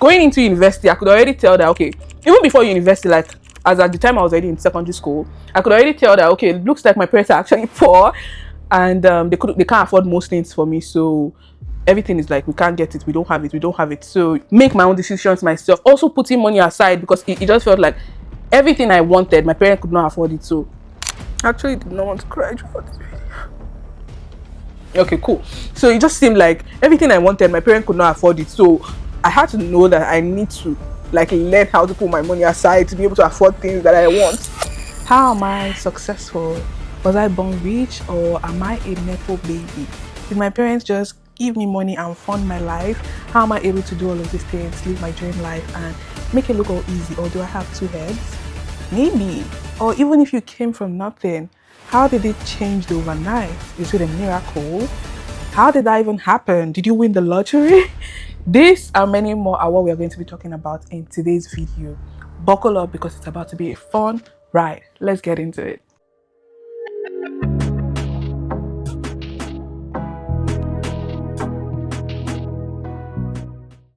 going into university, I could already tell that, okay, even before university, like as at the time I was already in secondary school, I could already tell that, okay, it looks like my parents are actually poor, and they can't afford most things for me. So everything is like, we can't get it, we don't have it. So make my own decisions myself. Also putting money aside, because it just felt like everything I wanted, my parents could not afford it. So actually did not want to cry for this video. Okay, cool. So it just seemed like everything I wanted, my parents could not afford it. So I had to know that I need to like learn how to put my money aside to be able to afford things that I want. How am I successful? Was I born rich, or am I a nepo baby? Did my parents just give me money and fund my life? How am I able to do all of these things, live my dream life and make it look all easy? Or do I have two heads? Maybe. Or even if you came from nothing, how did it change overnight? Is it a miracle? How did that even happen? Did you win the lottery? This and many more are what we are going to be talking about in today's video. Buckle up, because it's about to be a fun ride. Let's get into it.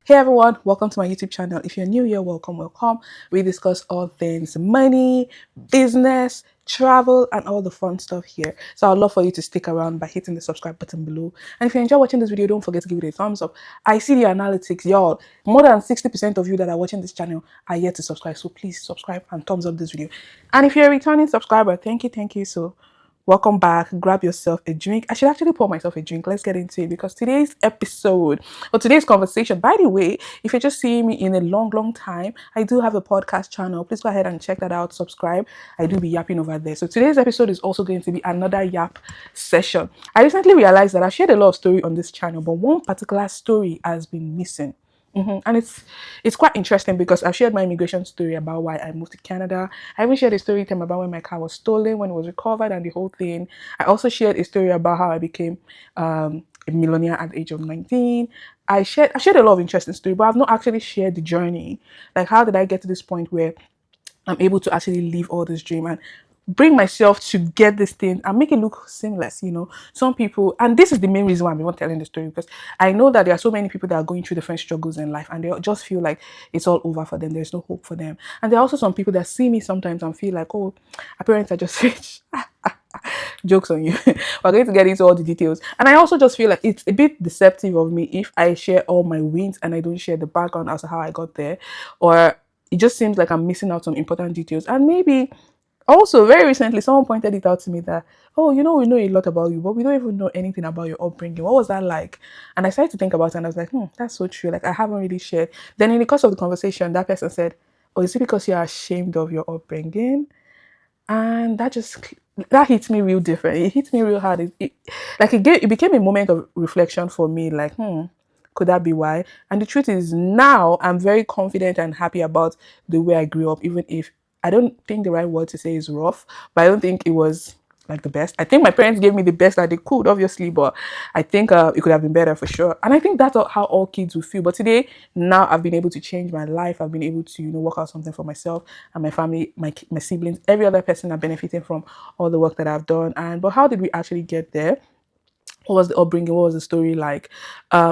Hey everyone, welcome to my YouTube channel. If you're new here, welcome. We discuss all things money, business, travel, and all the fun stuff here. So I'd love for you to stick around by hitting the subscribe button below. And if you enjoy watching this video, don't forget to give it a thumbs up. I see the analytics, y'all. More than 60% of you that are watching this channel are yet to subscribe. So please subscribe and thumbs up this video. And if you're a returning subscriber, thank you. So welcome back. Grab yourself a drink. I should actually pour myself a drink. Let's get into it, because today's episode or today's conversation, by the way, if you're just seeing me in a long time, I do have a podcast channel. Please go ahead and check that out. Subscribe. I do be yapping over there. So today's episode is also going to be another yap session. I recently realized that I've shared a lot of story on this channel, but one particular story has been missing. And it's quite interesting, because I've shared my immigration story about why I moved to Canada. I even shared a story time about when my car was stolen, when it was recovered, and the whole thing. I also shared a story about how I became a millionaire at the age of 19. I shared a lot of interesting stories, but I've not actually shared the journey. Like, how did I get to this point where I'm able to actually live all this dream and bring myself to get this thing and make it look seamless, Some people, and this is the main reason why I'm even telling the story, because I know that there are so many people that are going through different struggles in life, and they just feel like it's all over for them. There's no hope for them. And there are also some people that see me sometimes and feel like, oh, our parents are just rich. Jokes on you. We're going to get into all the details. And I also just feel like it's a bit deceptive of me if I share all my wins and I don't share the background as to how I got there, or it just seems like I'm missing out some important details. And maybe also, very recently, someone pointed it out to me that, oh, we know a lot about you, but we don't even know anything about your upbringing. What was that like? And I started to think about it, and I was like, that's so true. Like, I haven't really shared. Then in the course of the conversation, that person said, oh, is it because you're ashamed of your upbringing? And that hit me real different. It hit me real hard. It became a moment of reflection for me, like, could that be why? And the truth is, now I'm very confident and happy about the way I grew up, even if I don't think the right word to say is rough, but I don't think it was like the best. I think my parents gave me the best that they could, obviously, but I think it could have been better for sure. And I think that's how all kids will feel. But today, now I've been able to change my life. I've been able to, work out something for myself and my family, my siblings, every other person are benefiting from all the work that I've done. But how did we actually get there? What was the upbringing? What was the story like?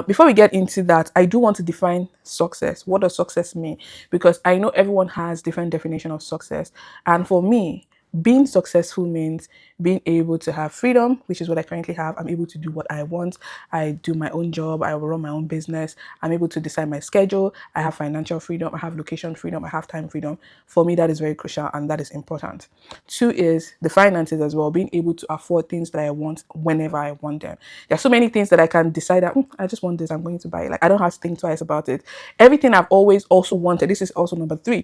Before we get into that, I do want to define success. What does success mean? Because I know everyone has different definition of success. And for me, being successful means being able to have freedom, which is what I currently have. I'm able to do what I want. I do my own job. I run my own business. I'm able to decide my schedule. I have financial freedom. I have location freedom. I have time freedom. For me, that is very crucial and that is important. 2 is the finances as well, being able to afford things that I want whenever I want them. There are so many things that I can decide that I just want this, I'm going to buy it. Like, I don't have to think twice about it. Everything I've always also wanted. This is also number 3.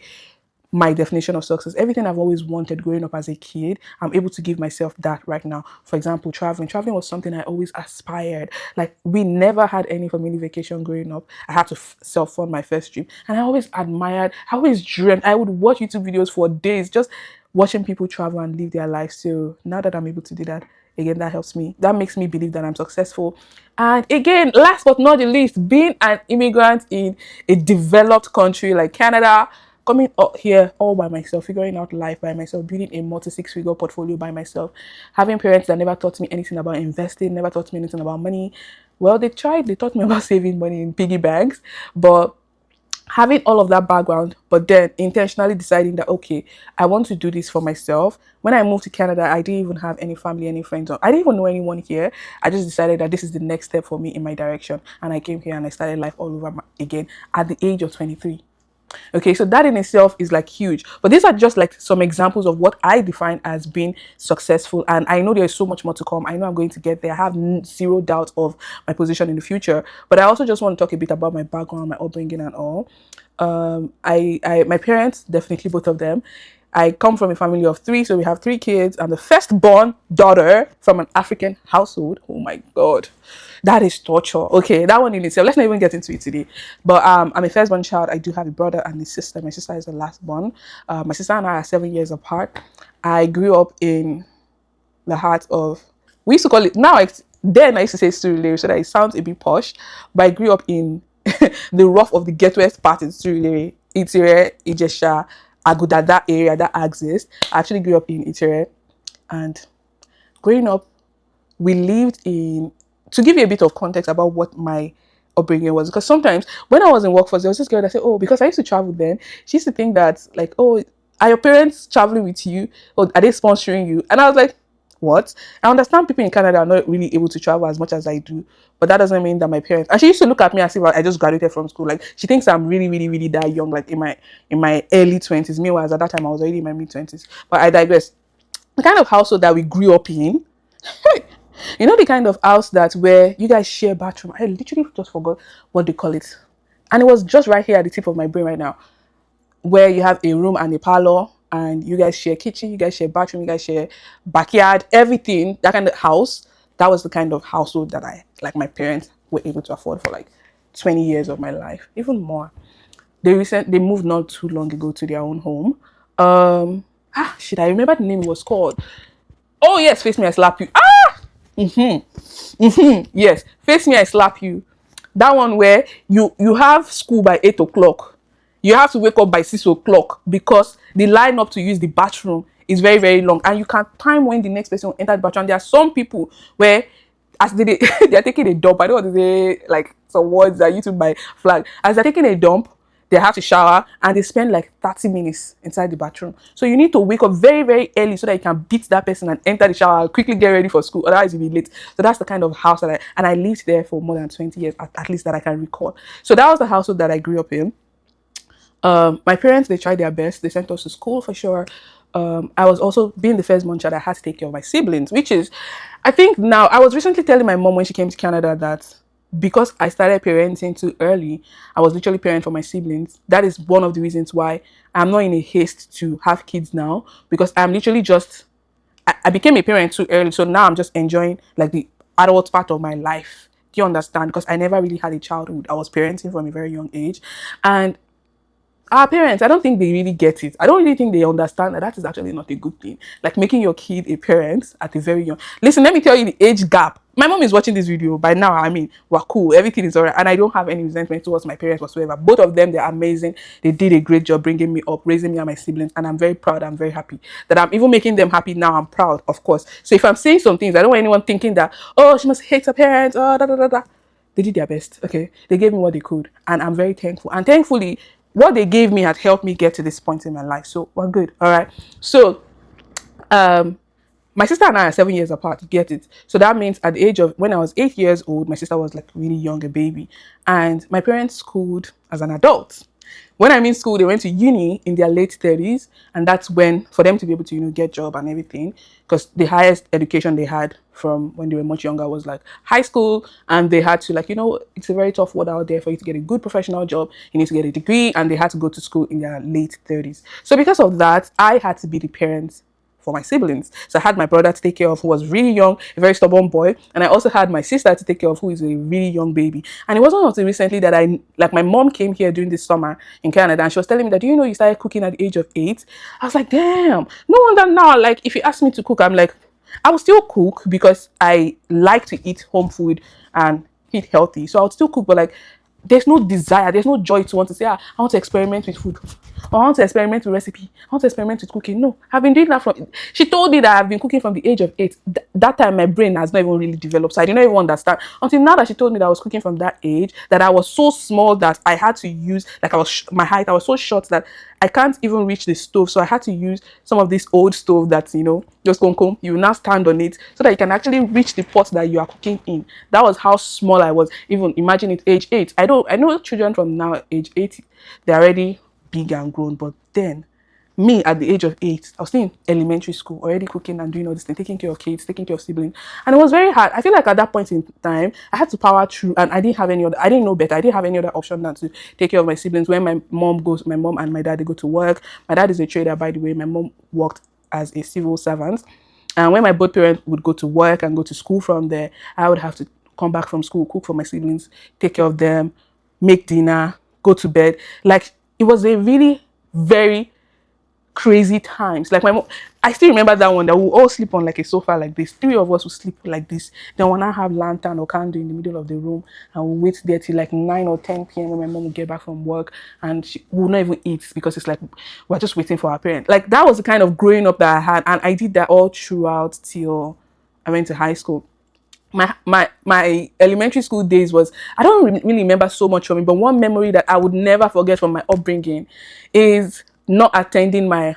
My definition of success. Everything I've always wanted growing up as a kid, I'm able to give myself that right now. For example, traveling. Traveling was something I always aspired. Like, we never had any family vacation growing up. I had to self-fund my first trip. And I always admired, I always dreamt. I would watch YouTube videos for days, just watching people travel and live their life. So now that I'm able to do that, again, that helps me. That makes me believe that I'm successful. And again, last but not the least, being an immigrant in a developed country like Canada, coming up here all by myself, figuring out life by myself, building a multi-6-figure portfolio by myself, having parents that never taught me anything about investing, never taught me anything about money. Well, they taught me about saving money in piggy banks, but having all of that background, but then intentionally deciding that, okay, I want to do this for myself. When I moved to Canada, I didn't even have any family, any friends. I didn't even know anyone here. I just decided that this is the next step for me in my direction. And I came here and I started life all over again at the age of 23. Okay, so that in itself is like huge. But these are just like some examples of what I define as being successful. And I know there's so much more to come. I know I'm going to get there. I have zero doubt of my position in the future. But I also just want to talk a bit about my background, my upbringing and all. My parents, definitely both of them. I come from a family of three, so we have three kids. I'm the firstborn daughter from an African household. Oh my God, that is torture. Okay, that one in itself. Let's not even get into it today. But I'm a firstborn child. I do have a brother and a sister. My sister is the last born. My sister and I are 7 years apart. I grew up in the heart of, we used to call it, then I used to say Surulere so that it sounds a bit posh, but I grew up in the rough of the ghettoest part in Surulere, Itire, Ijesha, Aguda, that area, that axis. I actually grew up in Itire, and growing up, we lived in, to give you a bit of context about what my upbringing was, because sometimes when I was in workforce, there was this girl that said, oh, because I used to travel then, she used to think that, like, oh, are your parents traveling with you, or are they sponsoring you? And I was like, what? I understand people in Canada are not really able to travel as much as I do, but that doesn't mean that my parents, and she used to look at me as if I just graduated from school. Like, she thinks I'm really, really, really that young, like in my early 20s. Meanwhile, at that time I was already in my mid 20s. But I digress. The kind of household that we grew up in, you know, the kind of house that where you guys share bathroom. I literally just forgot what they call it, and it was just right here at the tip of my brain right now, where you have a room and a parlor, and you guys share kitchen, you guys share bathroom, you guys share backyard, everything. That kind of house. That was the kind of household that my parents were able to afford for like 20 years of my life, even more. They moved not too long ago to their own home. Shit, I remember the name it was called. Oh yes, Face Me I Slap You. Yes, Face Me I Slap You. That one where you have school by 8 o'clock. You have to wake up by 6 o'clock because the line up to use the bathroom is very, very long, and you can time when the next person will enter the bathroom. There are some people where as they are taking a dump. I don't want to say like some words that YouTube might flag. As they're taking a dump, they have to shower and they spend like 30 minutes inside the bathroom. So you need to wake up very, very early so that you can beat that person and enter the shower, quickly get ready for school. Otherwise, you'll be late. So that's the kind of house that I lived there for more than 20 years, at least that I can recall. So that was the household that I grew up in. My parents, they tried their best. They sent us to school for sure. I was also, being the first born child, I had to take care of my siblings, which is, I think now, I was recently telling my mom when she came to Canada that because I started parenting too early, I was literally parenting for my siblings. That is one of the reasons why I'm not in a haste to have kids now, because I'm literally just, I became a parent too early. So now I'm just enjoying like the adult part of my life. Do you understand? Because I never really had a childhood. I was parenting from a very young age. And our parents, I don't think they really get it. I don't really think they understand that is actually not a good thing. Like making your kid a parent at a very young. Listen, let me tell you the age gap. My mom is watching this video by now. I mean, we're cool. Everything is alright. And I don't have any resentment towards my parents whatsoever. Both of them, they're amazing. They did a great job bringing me up, raising me and my siblings. And I'm very proud. I'm very happy that I'm even making them happy now. I'm proud, of course. So if I'm saying some things, I don't want anyone thinking that, oh, she must hate her parents. Oh, da da da da. They did their best. Okay. They gave me what they could. And I'm very thankful. And thankfully, what they gave me had helped me get to this point in my life. So we're good. All right. So my sister and I are 7 years apart. You get it? So that means at the age of, when I was 8 years old, my sister was like really young, a baby. And my parents schooled as an adult. When I mean school, they went to uni in their late 30s. And that's when, for them to be able to, get job and everything, because the highest education they had from when they were much younger was like high school. And they had to like, it's a very tough world out there for you to get a good professional job. You need to get a degree, and they had to go to school in their late 30s. So because of that, I had to be the parent for my siblings. So I had my brother to take care of, who was really young, a very stubborn boy. And I also had my sister to take care of, who is a really young baby. And it wasn't until recently that my mom came here during this summer in Canada, and she was telling me that, do you know you started cooking at the age of 8? I was like, damn, no wonder now, like if you ask me to cook, I'm like, I will still cook because I like to eat home food and eat healthy. So I would still cook, but like, there's no desire, there's no joy to want to say, I want to experiment with food. or I want to experiment with recipe, I want to experiment with cooking. No, I've been doing that from, she told me that I've been cooking from the age of 8. That time my brain has not even really developed, so I didn't even understand until now that she told me that I was cooking from that age, that I was so small that I had to use, like I was my height, I was so short that I can't even reach the stove, so I had to use some of this old stove that, just come, you now stand on it so that you can actually reach the pot that you are cooking in. That was how small I was. Even imagine it, age 8. I know children from now age 8, they're already big and grown, but then me at the age of 8, I was still in elementary school, already cooking and doing all this thing, taking care of kids, taking care of siblings, and it was very hard. I feel like at that point in time, I had to power through, and I didn't have any other. I didn't know better. I didn't have any other option than to take care of my siblings. When my mom and my dad, they go to work. My dad is a trader, by the way. My mom worked as a civil servant, and when my both parents would go to work and go to school from there, I would have to come back from school, cook for my siblings, take care of them, make dinner, go to bed. Like, it was a really very crazy times. Like, my mom, I still remember that one that we all sleep on like a sofa like this. 3 of us will sleep like this. Then when I have lantern or candle in the middle of the room, and we'll wait there till like 9 or 10 p.m. when my mom will get back from work, and she will not even eat because it's like we're just waiting for our parents. Like, that was the kind of growing up that I had, and I did that all throughout till I went to high school. My elementary school days was, I don't really remember so much from it, but one memory that I would never forget from my upbringing is not attending my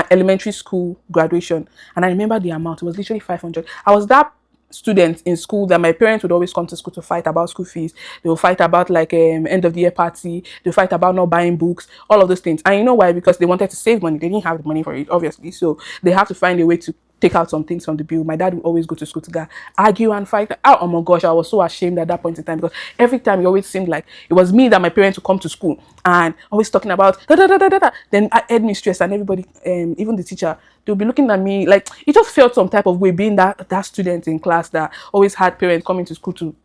elementary school graduation. And I remember the amount. It was literally 500. I was that student in school that my parents would always come to school to fight about school fees. They will fight about like end of the year party. They will fight about not buying books, all of those things. And you know why? Because they wanted to save money. They didn't have the money for it, obviously. So they have to find a way to take out some things from the bill. My dad would always go to school to go argue and fight. Oh my gosh, I was so ashamed at that point in time, because every time it always seemed like it was me that my parents would come to school and always talking about da, da, da, da, da, da. Then I had me stressed, and everybody, even the teacher, they'll be looking at me like it just felt some type of way being that student in class that always had parents coming to school to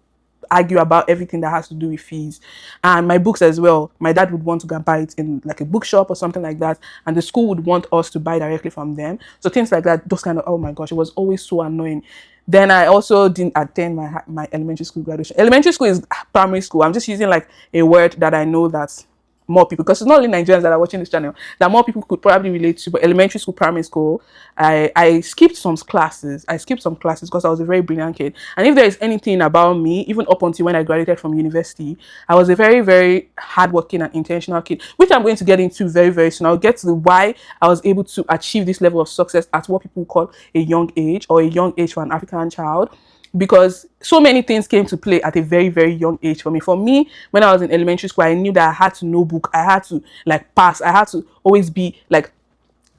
argue about everything that has to do with fees. And my books as well, my dad would want to go buy it in like a bookshop or something like that, and the school would want us to buy directly from them. So things like that, those kind of, oh my gosh, it was always so annoying. Then I also didn't attend my elementary school graduation. Elementary school is primary school. I'm just using like a word that I know that more people, because it's not only Nigerians that are watching this channel, that more people could probably relate to. But elementary school, primary school, I skipped some classes. I skipped some classes because I was a very brilliant kid. And if there is anything about me, even up until when I graduated from university, I was a very, very hardworking and intentional kid, which I'm going to get into very, very soon. I'll get to the why I was able to achieve this level of success at what people call a young age, or a young age for an African child, because so many things came to play at a very, very young age for me. For me, when I was in elementary school, I knew that I had to know book. I had to like pass. I had to always be like,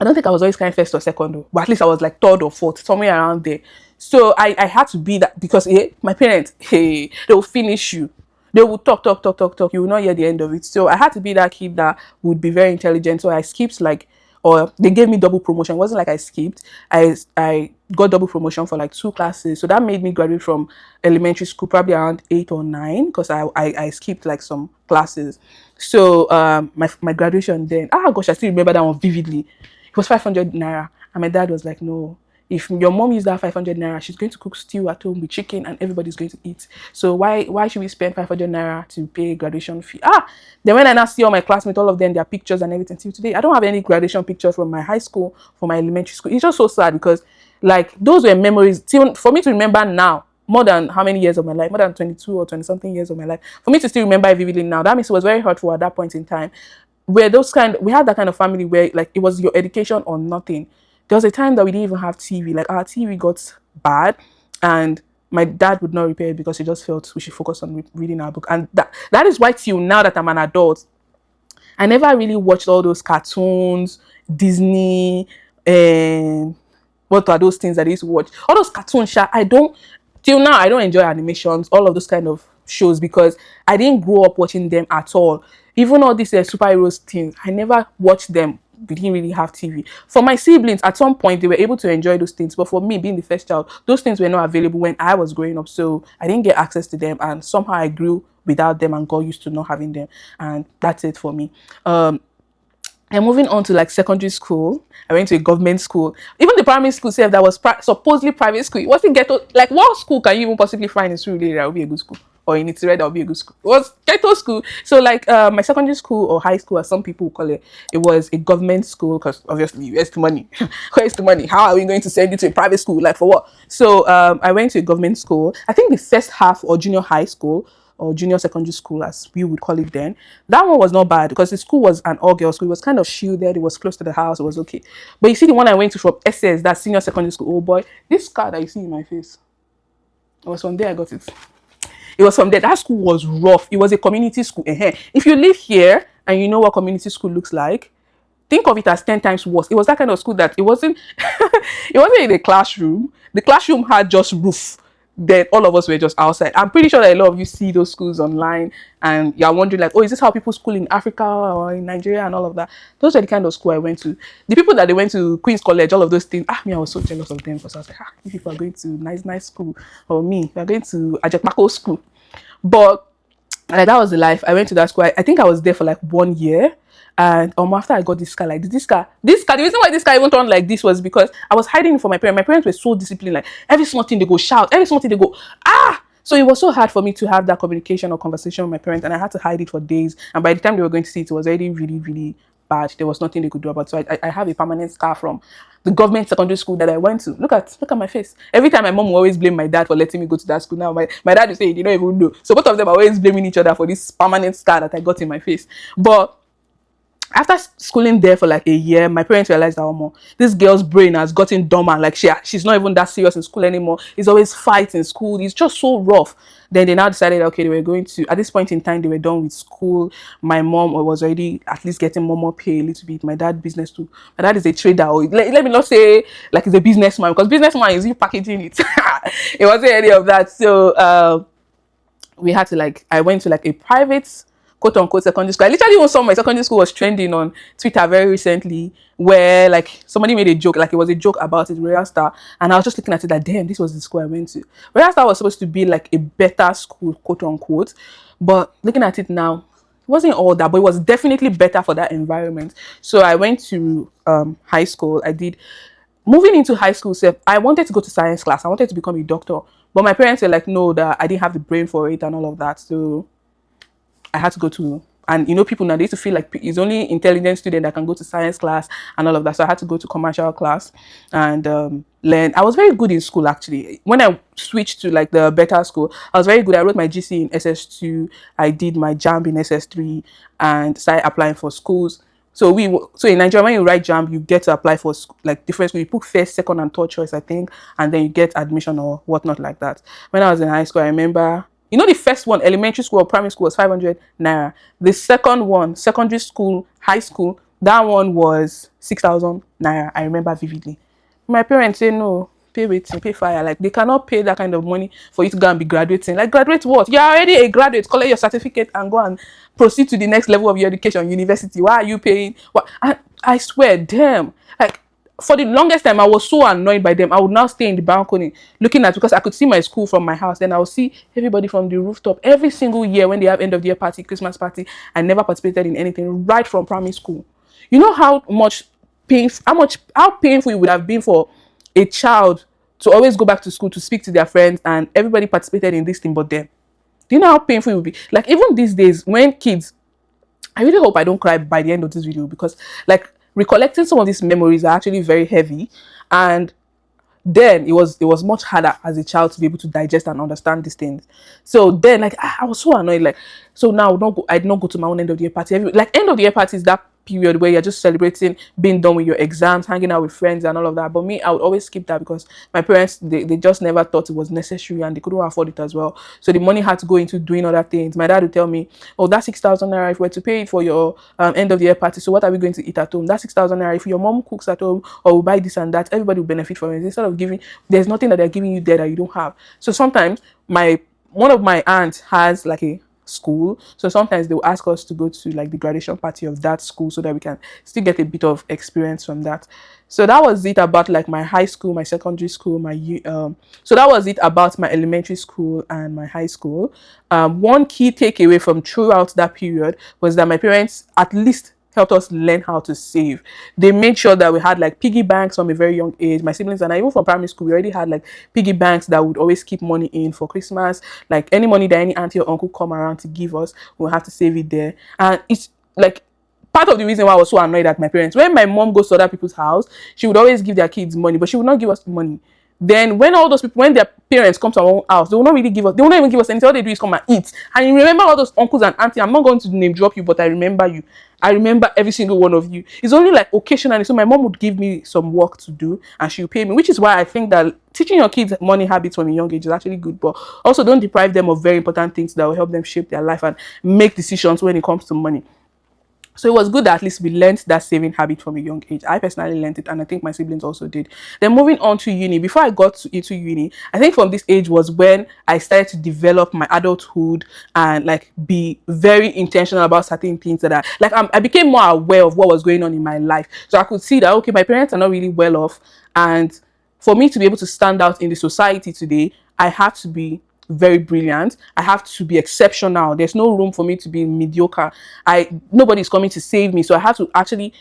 I don't think I was always kind of first or second, though, but at least I was like third or fourth, somewhere around there. So I had to be that, because my parents, they will finish you. They will talk, talk, talk, talk, talk. You will not hear the end of it. So I had to be that kid that would be very intelligent. So I skipped like, or they gave me double promotion. It wasn't like I skipped. I got double promotion for like 2 classes. So that made me graduate from elementary school probably around 8 or 9, because I skipped like some classes. So my graduation then, gosh, I still remember that one vividly. It was 500 naira. And my dad was like, no, if your mom used that 500 naira, she's going to cook stew at home with chicken and everybody's going to eat. So why should we spend 500 naira to pay graduation fee? Then when I now see all my classmates, all of them, their pictures and everything, till today, I don't have any graduation pictures from my high school, from my elementary school. It's just so sad, because like those were memories. For me to remember now, more than how many years of my life, more than 22 or 20 something years of my life, for me to still remember it vividly now, that means it was very hurtful at that point in time. We had that kind of family where like it was your education or nothing. There was a time that we didn't even have TV. Like our TV got bad, and my dad would not repair it because he just felt we should focus on reading our book. And that is why till now that I'm an adult, I never really watched all those cartoons, Disney, what are those things that I used to watch? All those cartoons, till now I don't enjoy animations, all of those kind of shows, because I didn't grow up watching them at all. Even all these superheroes things, I never watched them. We didn't really have TV. For my siblings, at some point, they were able to enjoy those things. But for me, being the first child, those things were not available when I was growing up. So I didn't get access to them. And somehow I grew without them and got used to not having them. And that's it for me. And moving on to like secondary school, I went to a government school. Even the primary school said that was supposedly private school. It wasn't ghetto. Like, what school can you even possibly find in Surulere that would be a good school? or in Itire, that would be a good school. It was ghetto school. So like my secondary school or high school, as some people call it, it was a government school because obviously where's the money? Where's the money? How are we going to send you to a private school? Like for what? So I went to a government school. I think the first half or junior high school or junior secondary school as we would call it then, that one was not bad because the school was an all-girl school. It was kind of shielded, it was close to the house, it was okay. But you see the one I went to from SS, that senior secondary school, oh boy, this scar that you see in my face, it was from there I got it. It was from there. That school was rough. It was a community school. If you live here and you know what community school looks like, think of it as 10 times worse. It was that kind of school that it wasn't it wasn't in a classroom. The classroom had just roof. Then all of us were just outside. I'm pretty sure that a lot of you see those schools online and you're wondering like, oh, is this how people school in Africa or in Nigeria and all of that? Those are the kind of school I went to. The people that they went to Queen's College, all of those things, I was so jealous of them because I was like, you people are going to nice school, or me, we're going to Ajekmako school. But like that was the life. I went to that school. I think I was there for like 1 year. And after I got this car, like this car, the reason why this car even turned like this was because I was hiding it from my parents. My parents were so disciplined, like every small thing they go shout, every small thing they go, ah! So it was so hard for me to have that communication or conversation with my parents, and I had to hide it for days. And by the time they were going to see it, it was already really, really bad. There was nothing they could do about it. So I have a permanent scar from the government secondary school that I went to. Look at my face. Every time my mom will always blame my dad for letting me go to that school. Now my dad will say, you don't even know. So both of them are always blaming each other for this permanent scar that I got in my face. But after schooling there for like a year, my parents realized that, oh, more, this girl's brain has gotten dumber. Like she's not even that serious in school anymore. It's always fights in school. It's just so rough. Then they now decided, okay, they were going to, at this point in time, they were done with school. My mom was already at least getting more pay a little bit. My dad business too. My dad is a trader. Or let me not say like he's a businessman, because businessman is you packaging it. It wasn't any of that. So we had to I went to like a private quote unquote secondary school. I literally even saw my secondary school was trending on Twitter very recently, where like somebody made a joke, like it was a joke about it, Royal Star, and I was just looking at it like, damn, this was the school I went to. Royal Star was supposed to be like a better school, quote unquote, but looking at it now, it wasn't all that, but it was definitely better for that environment. So I went to high school. Moving into high school, so I wanted to go to science class. I wanted to become a doctor, but my parents were like, no, that I didn't have the brain for it and all of that. So I had to go to, and people now, they used to feel like it's only intelligent student that can go to science class and all of that. So I had to go to commercial class and learn. I was very good in school actually. When I switched to like the better school, I was very good. I wrote my GC in SS2. I did my JAMB in SS3 and started applying for schools. So in Nigeria, when you write JAMB, you get to apply for like different schools. You put first, second, and third choice, I think, and then you get admission or whatnot like that. When I was in high school, I remember, the first one, elementary school or primary school, was 500 naira. The second one, secondary school, high school, that one was 6,000 naira. I remember vividly. My parents say no, pay waiting, pay fire. Like they cannot pay that kind of money for you to go and be graduating. Like graduate what? You're already a graduate. Collect your certificate and go and proceed to the next level of your education, university. Why are you paying? What? I swear, damn. Like for the longest time, I was so annoyed by them. I would now stay in the balcony looking at, because I could see my school from my house. Then I would see everybody from the rooftop every single year when they have end of the year party, Christmas party. I never participated in anything right from primary school. You know how painful it would have been for a child to always go back to school to speak to their friends and everybody participated in this thing but them. Do you know how painful it would be? Like even these days when kids, I really hope I don't cry by the end of this video, because like recollecting some of these memories are actually very heavy, and then it was much harder as a child to be able to digest and understand these things. So then like I was so annoyed, like, so now I did not go to my own end of the year party. Like end of the year party is that period where you're just celebrating being done with your exams, hanging out with friends and all of that. But me, I would always skip that because my parents, they just never thought it was necessary and they couldn't afford it as well. So the money had to go into doing other things. My dad would tell me, oh, that's 6,000 naira if we're to pay it for your end of the year party. So what are we going to eat at home? That's 6,000 naira if your mom cooks at home or will buy this and that. Everybody will benefit from it. Instead of there's nothing that they're giving you there that you don't have. So sometimes one of my aunts has like a school, so sometimes they'll ask us to go to like the graduation party of that school so that we can still get a bit of experience from that. So that was it about like my high school, my secondary school, so that was it about my elementary school and my high school. One key takeaway from throughout that period was that my parents, at least helped us learn how to save. They made sure that we had like piggy banks from a very young age. My siblings and I, even from primary school, we already had like piggy banks that would always keep money in for Christmas. Like any money that any auntie or uncle come around to give us, we'll have to save it there. And it's like part of the reason why I was so annoyed at my parents. When my mom goes to other people's house, she would always give their kids money, but she would not give us money. Then when all those people, when their parents come to our own house, they will not really give us, they will not even give us anything. All they do is come and eat. And you remember all those uncles and aunties. I'm not going to name drop you, but I remember you. I remember every single one of you. It's only like occasionally. So my mom would give me some work to do and she would pay me, which is why I think that teaching your kids money habits from a young age is actually good. But also don't deprive them of very important things that will help them shape their life and make decisions when it comes to money. So it was good that at least we learned that saving habit from a young age. I personally learned it, and I think my siblings also did. Then moving on to uni, before I got into uni, I think from this age was when I started to develop my adulthood and like be very intentional about certain things that I became more aware of what was going on in my life. So I could see that, okay, my parents are not really well off, and for me to be able to stand out in the society today, I had to be very brilliant. I have to be exceptional. There's no room for me to be mediocre. Nobody's coming to save me, so I have to actually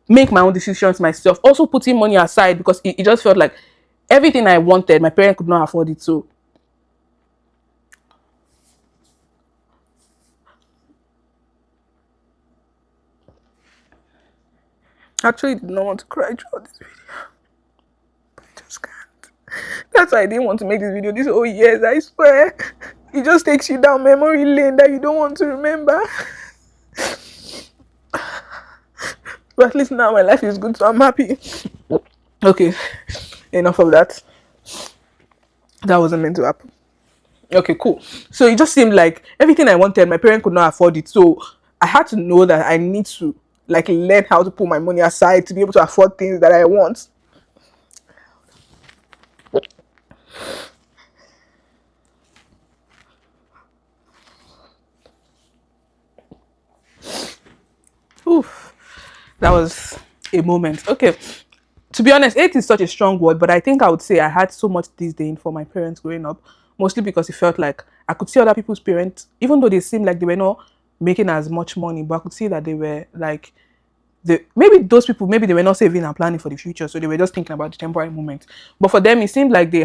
make my own decisions myself. Also putting money aside because it just felt like everything I wanted, my parents could not afford it. So actually did not want to cry throughout this video. But I just can't. That's why I didn't want to make this video this whole years, I swear. It just takes you down memory lane that you don't want to remember. But at least now my life is good, so I'm happy. Okay, enough of that. That wasn't meant to happen. Okay, cool. So it just seemed like everything I wanted, my parents could not afford it. So I had to know that I need to like learn how to put my money aside to be able to afford things that I want. Oof, that was a moment. Okay, to be honest, hate is such a strong word, but I think I would say I had so much disdain for my parents growing up, mostly because it felt like I could see other people's parents, even though they seemed like they were not making as much money, but I could see that they were like maybe those people, maybe they were not saving and planning for the future, so they were just thinking about the temporary moment. But for them, it seemed like they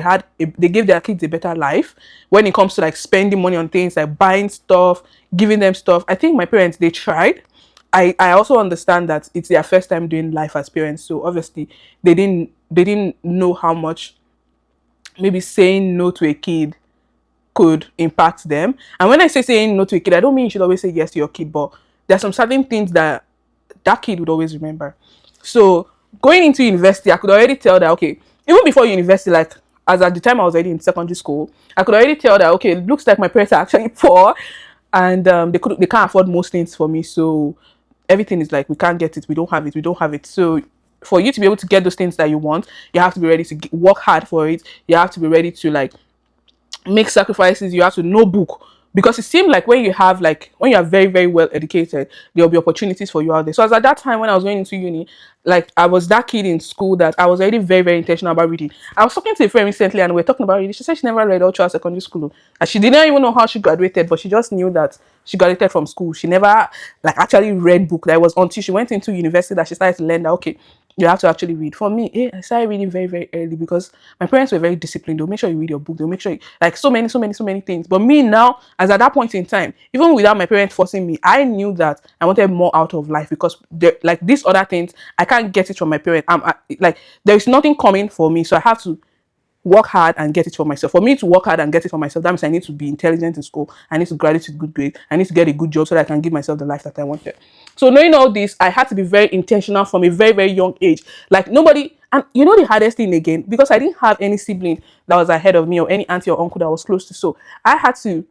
gave their kids a better life when it comes to like spending money on things like buying stuff, giving them stuff. I think my parents, they tried. I also understand that it's their first time doing life as parents, so obviously they didn't know how much maybe saying no to a kid could impact them. And when I say saying no to a kid, I don't mean you should always say yes to your kid, but there's some certain things that that kid would always remember. So going into university, I could already tell that, okay, even before university, like as at the time I was already in secondary school, I could already tell that, okay, it looks like my parents are actually poor, and they can't afford most things for me. So everything is like, we can't get it, we don't have it. So for you to be able to get those things that you want, you have to be ready to work hard for it. You have to be ready to like make sacrifices. You have to know book, because it seemed like when you are very very well educated, there'll be opportunities for you out there. So as at that time when I was going into uni, like I was that kid in school that I was already very very intentional about reading. I was talking to a friend recently and we were talking about reading. She said she never read all throughout secondary school, and she didn't even know how she graduated, but she just knew that she graduated from school. She never like actually read book. That was until she went into university that she started to learn that, okay, you have to actually read. For me, I started reading very, very early because my parents were very disciplined. They'll make sure you read your book. They'll make sure like so many things. But me now, as at that point in time, even without my parents forcing me, I knew that I wanted more out of life, because like these other things, I can't get it from my parents. Like there is nothing coming for me, so I have to work hard and get it for myself. For me to work hard and get it for myself, that means I need to be intelligent in school. I need to graduate with good grades. I need to get a good job so that I can give myself the life that I wanted. So knowing all this, I had to be very intentional from a very, very young age. Like nobody, and you know the hardest thing again, because I didn't have any sibling that was ahead of me or any auntie or uncle that was close to. So I had to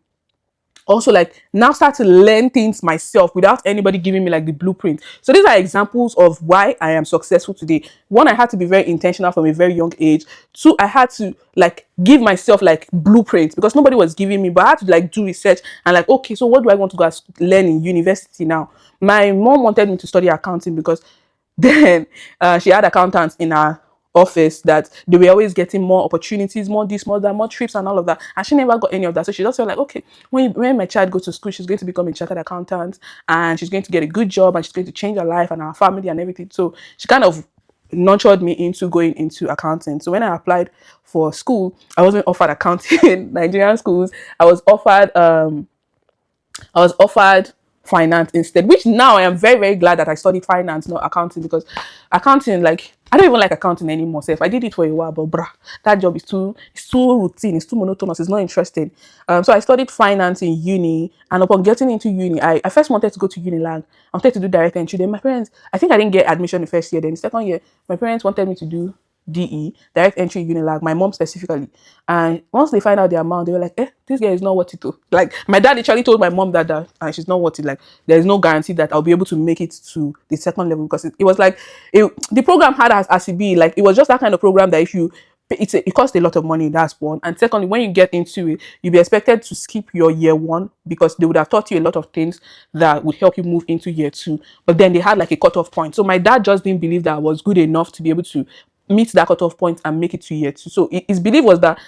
also like now start to learn things myself without anybody giving me like the blueprint. So these are examples of why I am successful today. One, I had to be very intentional from a very young age. Two, I had to like give myself like blueprints because nobody was giving me, but I had to like do research and like, okay, so what do I want to go learn in university now? My mom wanted me to study accounting because then she had accountants in her office that they were always getting more opportunities, more this, more that, more trips and all of that. And she never got any of that. So she just felt like, okay, when my child goes to school, she's going to become a chartered accountant and she's going to get a good job and she's going to change her life and our family and everything. So she kind of nurtured me into going into accounting. So when I applied for school, I wasn't offered accounting in Nigerian schools. I was offered finance instead, which now I am very, very glad that I studied finance, not accounting, because accounting, like, I don't even like accounting anymore. So if I did it for a while, but bruh, that job is it's too routine, it's too monotonous, it's not interesting. So I studied finance in uni, and upon getting into uni, I first wanted to go to Unilag. I wanted to do direct entry. Then my parents, I think I didn't get admission the first year. Then the second year, my parents wanted me to do DE, direct entry Unilag, my mom specifically. And once they find out the amount, they were like, this girl is not worth it to. Like, my dad literally told my mom that she's not worth it. Like, there is no guarantee that I'll be able to make it to the second level, because it was like, the program had as it be, like, it was just that kind of program that if you, it costs a lot of money, that's one. And secondly, when you get into it, you'll be expected to skip your year one, because they would have taught you a lot of things that would help you move into year two. But then they had like a cutoff point. So my dad just didn't believe that I was good enough to be able to meet that cutoff point and make it to year two. So his belief was that,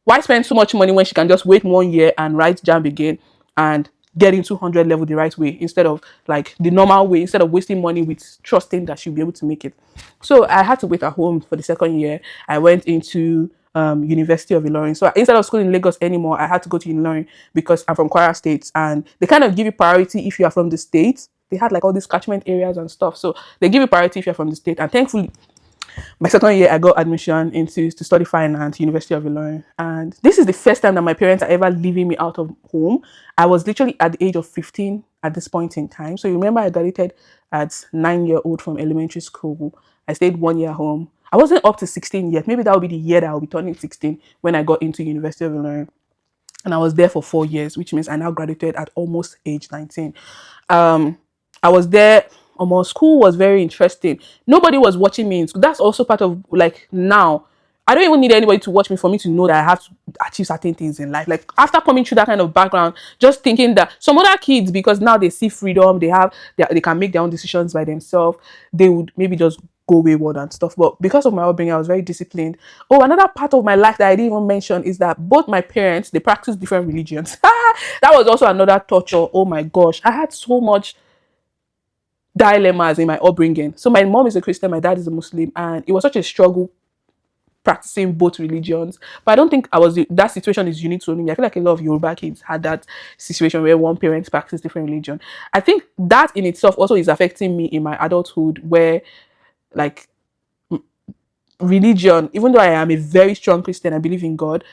why spend so much money when she can just wait 1 year and write JAMB again and get into 100 level the right way, instead of like the normal way, instead of wasting money with trusting that she'll be able to make it. So I had to wait at home for the second year. I went into University of Ilorin. So instead of school in Lagos anymore, I had to go to Ilorin because I'm from Kwara State, and they kind of give you priority if you are from the state. They had like all these catchment areas and stuff. So they give you priority if you're from the state. And thankfully, my second year, I got admission to study finance, University of Ilorin. And this is the first time that my parents are ever leaving me out of home. I was literally at the age of 15 at this point in time. So you remember I graduated at 9-year-old from elementary school. I stayed 1 year home. I wasn't up to 16 yet. Maybe that will be the year that I'll be turning 16 when I got into University of Ilorin. And I was there for 4 years, which means I now graduated at almost age 19. I was there. School was very interesting. Nobody was watching me in school. That's also part of, like, now I don't even need anybody to watch me for me to know that I have to achieve certain things in life. Like, after coming through that kind of background, just thinking that some other kids, because now they see freedom, they can make their own decisions by themselves, they would maybe just go wayward and stuff. But because of my upbringing, I was very disciplined. Oh, another part of my life that I didn't even mention is that both my parents, they practice different religions. That was also another torture. Oh my gosh, I had so much dilemmas in my upbringing. So my mom is a Christian, my dad is a Muslim, and it was such a struggle practicing both religions. But I don't think that situation is unique to me. I feel like a lot of Yoruba kids had that situation where one parent practices different religion. I think that in itself also is affecting me in my adulthood, where, like, religion, even though I am a very strong Christian, I believe in God,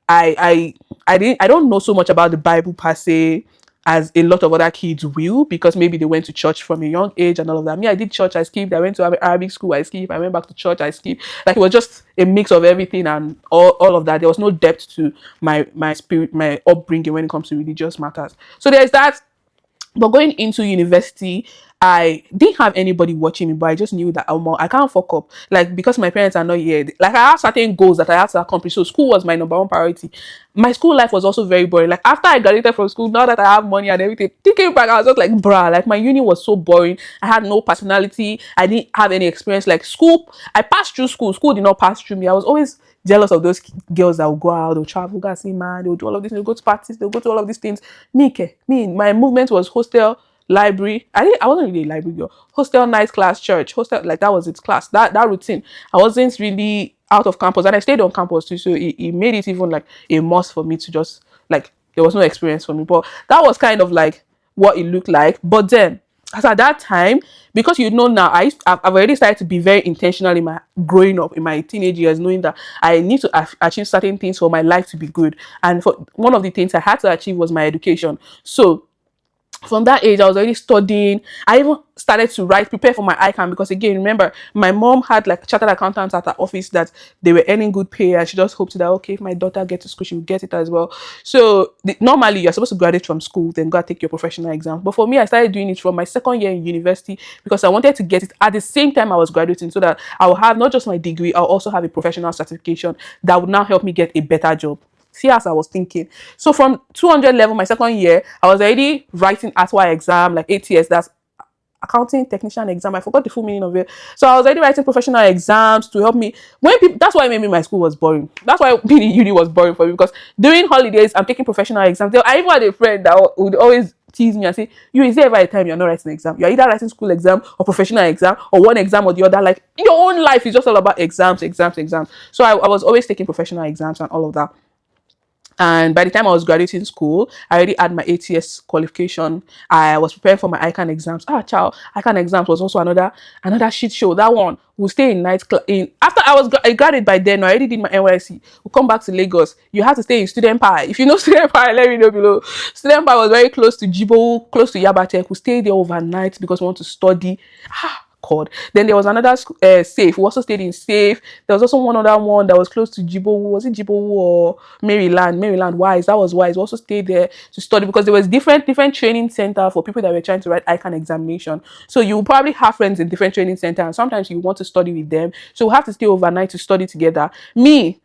I don't know so much about the Bible per se as a lot of other kids will, because maybe they went to church from a young age and all of that. Me, I did church, I skipped. I went to Arabic school, I skipped. I went back to church, I skipped. Like, it was just a mix of everything and all of that. There was no depth to my spirit, my upbringing when it comes to religious matters. So there's that. But going into university, I didn't have anybody watching me, but I just knew that I can't fuck up. Like, because my parents are not here. Like, I have certain goals that I have to accomplish. So school was my number one priority. My school life was also very boring. Like, after I graduated from school, now that I have money and everything, thinking back, I was just like, bruh, like, my uni was so boring. I had no personality. I didn't have any experience. Like, school, I passed through school. School did not pass through me. I was always jealous of those girls that will go out, they'll travel, go see man, they'll do all of this, they'll go to parties, they'll go to all of these things. My movement was hostel, library. I wasn't really a library girl. Hostel, night class, church, hostel, like, that was its class. That routine. I wasn't really out of campus, and I stayed on campus too, so it made it even like a must for me to just, like, there was no experience for me. But that was kind of like what it looked like. But then, as at that time, because now, I've already started to be very intentional in my growing up, in my teenage years, knowing that I need to achieve certain things for my life to be good. And for one of the things I had to achieve was my education. So from that age, I was already studying. I even started to prepare for my ICANN, because, again, remember, my mom had like chartered accountants at her office that they were earning good pay, and she just hoped that, okay, if my daughter gets to school, she will get it as well. So normally you're supposed to graduate from school, then go and take your professional exam. But for me, I started doing it from my second year in university, because I wanted to get it at the same time I was graduating, so that I will have not just my degree, I'll also have a professional certification that would now help me get a better job. See, as I was thinking. So from 200 level, my second year, I was already writing ATWA exam, like ATS, that's accounting technician exam. I forgot the full meaning of it. So I was already writing professional exams to help me. That's why maybe my school was boring. That's why maybe uni was boring for me, because during holidays I'm taking professional exams. I even had a friend that would always tease me and say, "You, is there ever a time you're not writing an exam? You're either writing school exam or professional exam, or one exam or the other. Like your own life is just all about exams, exams, exams." So I was always taking professional exams and all of that. And by the time I was graduating school, I already had my ATS qualification. I was preparing for my ICANN exams. Child, ICANN exams was also another shit show. That one will stay in in after I graduated by then. I already did my NYC. We'll come back to Lagos. You have to stay in Student Pie. If you know Student Pie, let me know below. Student Pie was very close to Jibo, close to Yabatech. We stayed there overnight because we want to study. God. Then there was another safe. We also stayed in safe. There was also one other one that was close to Jibowu. Was it Jibowu or Maryland? Maryland Wise. That was Wise. We also stayed there to study because there was different training center for people that were trying to write ICANN examination. So you will probably have friends in different training center, and sometimes you want to study with them. So we have to stay overnight to study together. I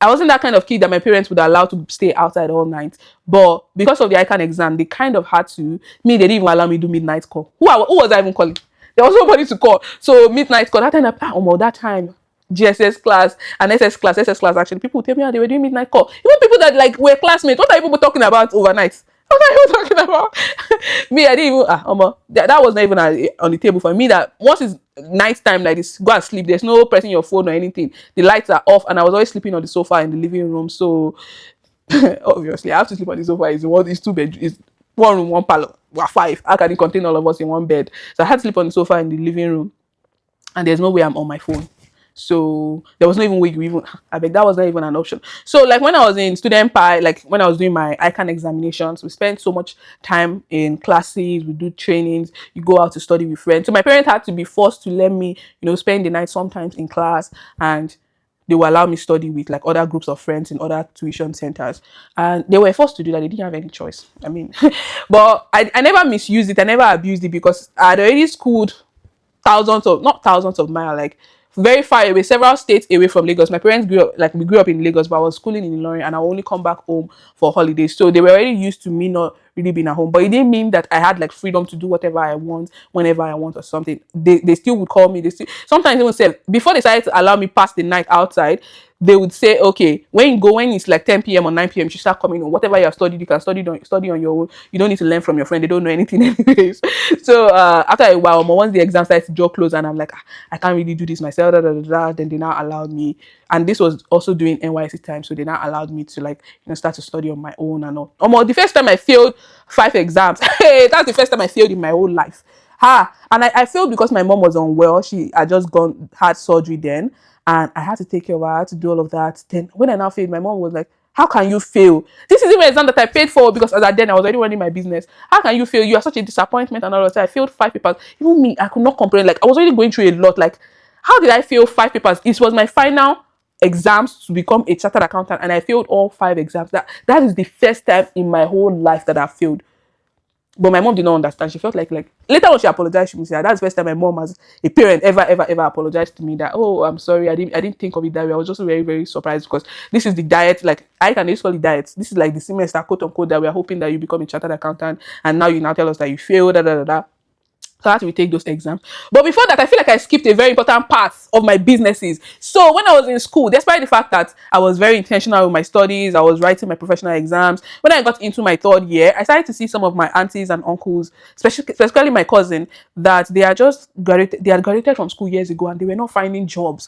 wasn't that kind of kid that my parents would allow to stay outside all night. But because of the ICANN exam, they kind of had to. They didn't even allow me to do midnight call. Who was I even calling? There was nobody to call. So midnight call. That time, GSS class and SS class actually, people would tell me how they were doing midnight call. Even people that like were classmates, what are people talking about overnight? What are you talking about? Me, I didn't even that was not even on the table for me. That once it's night time like this, go and sleep. There's no pressing your phone or anything. The lights are off, and I was always sleeping on the sofa in the living room. So obviously, I have to sleep on the sofa. It's two bedrooms. It's one room, one parlor. We're five. How can it contain all of us in one bed? So I had to sleep on the sofa in the living room, and there's no way I'm on my phone. So there was no even way you even. I beg, that was not even an option. So like when I was in Student Pie, like when I was doing my ICANN examinations, we spent so much time in classes. We do trainings. You go out to study with friends. So my parents had to be forced to let me, spend the night sometimes in class, and they will allow me study with like other groups of friends in other tuition centers, and they were forced to do that. They didn't have any choice. But I never misused it. I never abused it because I had already schooled not thousands of miles, like very far away, several states away from Lagos. My parents we grew up in Lagos, but I was schooling in Ilorin, and I would only come back home for holidays. So they were already used to me not really being at home. But it didn't mean that I had like freedom to do whatever I want, whenever I want or something. They still would call me. They still sometimes even say before they decided to allow me pass the night outside, they would say, okay, when it's like 10 p.m. or 9 p.m., you should start coming on. Whatever you have studied, you can study on your own. You don't need to learn from your friend. They don't know anything anyways. So after a while, once the exam started to draw close, and I'm like, I can't really do this myself, then they now allowed me. And this was also during NYC time, so they now allowed me to start to study on my own and all. The first time I failed 5 exams. Hey, that's the first time I failed in my whole life. And I failed because my mom was unwell. She had just had surgery then, and I had to take care of her. I had to do all of that. Then when I now failed, my mom was like, how can you fail? This is even an exam that I paid for, because as at then I was already running my business. How can you fail? You are such a disappointment and all of that. I failed 5 papers. Even me, I could not comprehend. Like, I was already going through a lot. Like, how did I fail 5 papers? It was my final exams to become a chartered accountant, and I failed all 5 exams. That is the first time in my whole life that I failed. But my mom did not understand. She felt like later when she apologized, she said that's the first time my mom as a parent ever apologized to me that, oh, I'm sorry, I didn't think of it that way. I was just very, very surprised because this is the diet, like I can just call it diet. This is like the semester, quote unquote, that we are hoping that you become a chartered accountant, and now you now tell us that you failed, So I had to retake those exams. But before that, I feel like I skipped a very important part of my businesses. So when I was in school, despite the fact that I was very intentional with my studies, I was writing my professional exams. When I got into my 3rd year, I started to see some of my aunties and uncles, especially my cousin, that they had graduated from school years ago, and they were not finding jobs.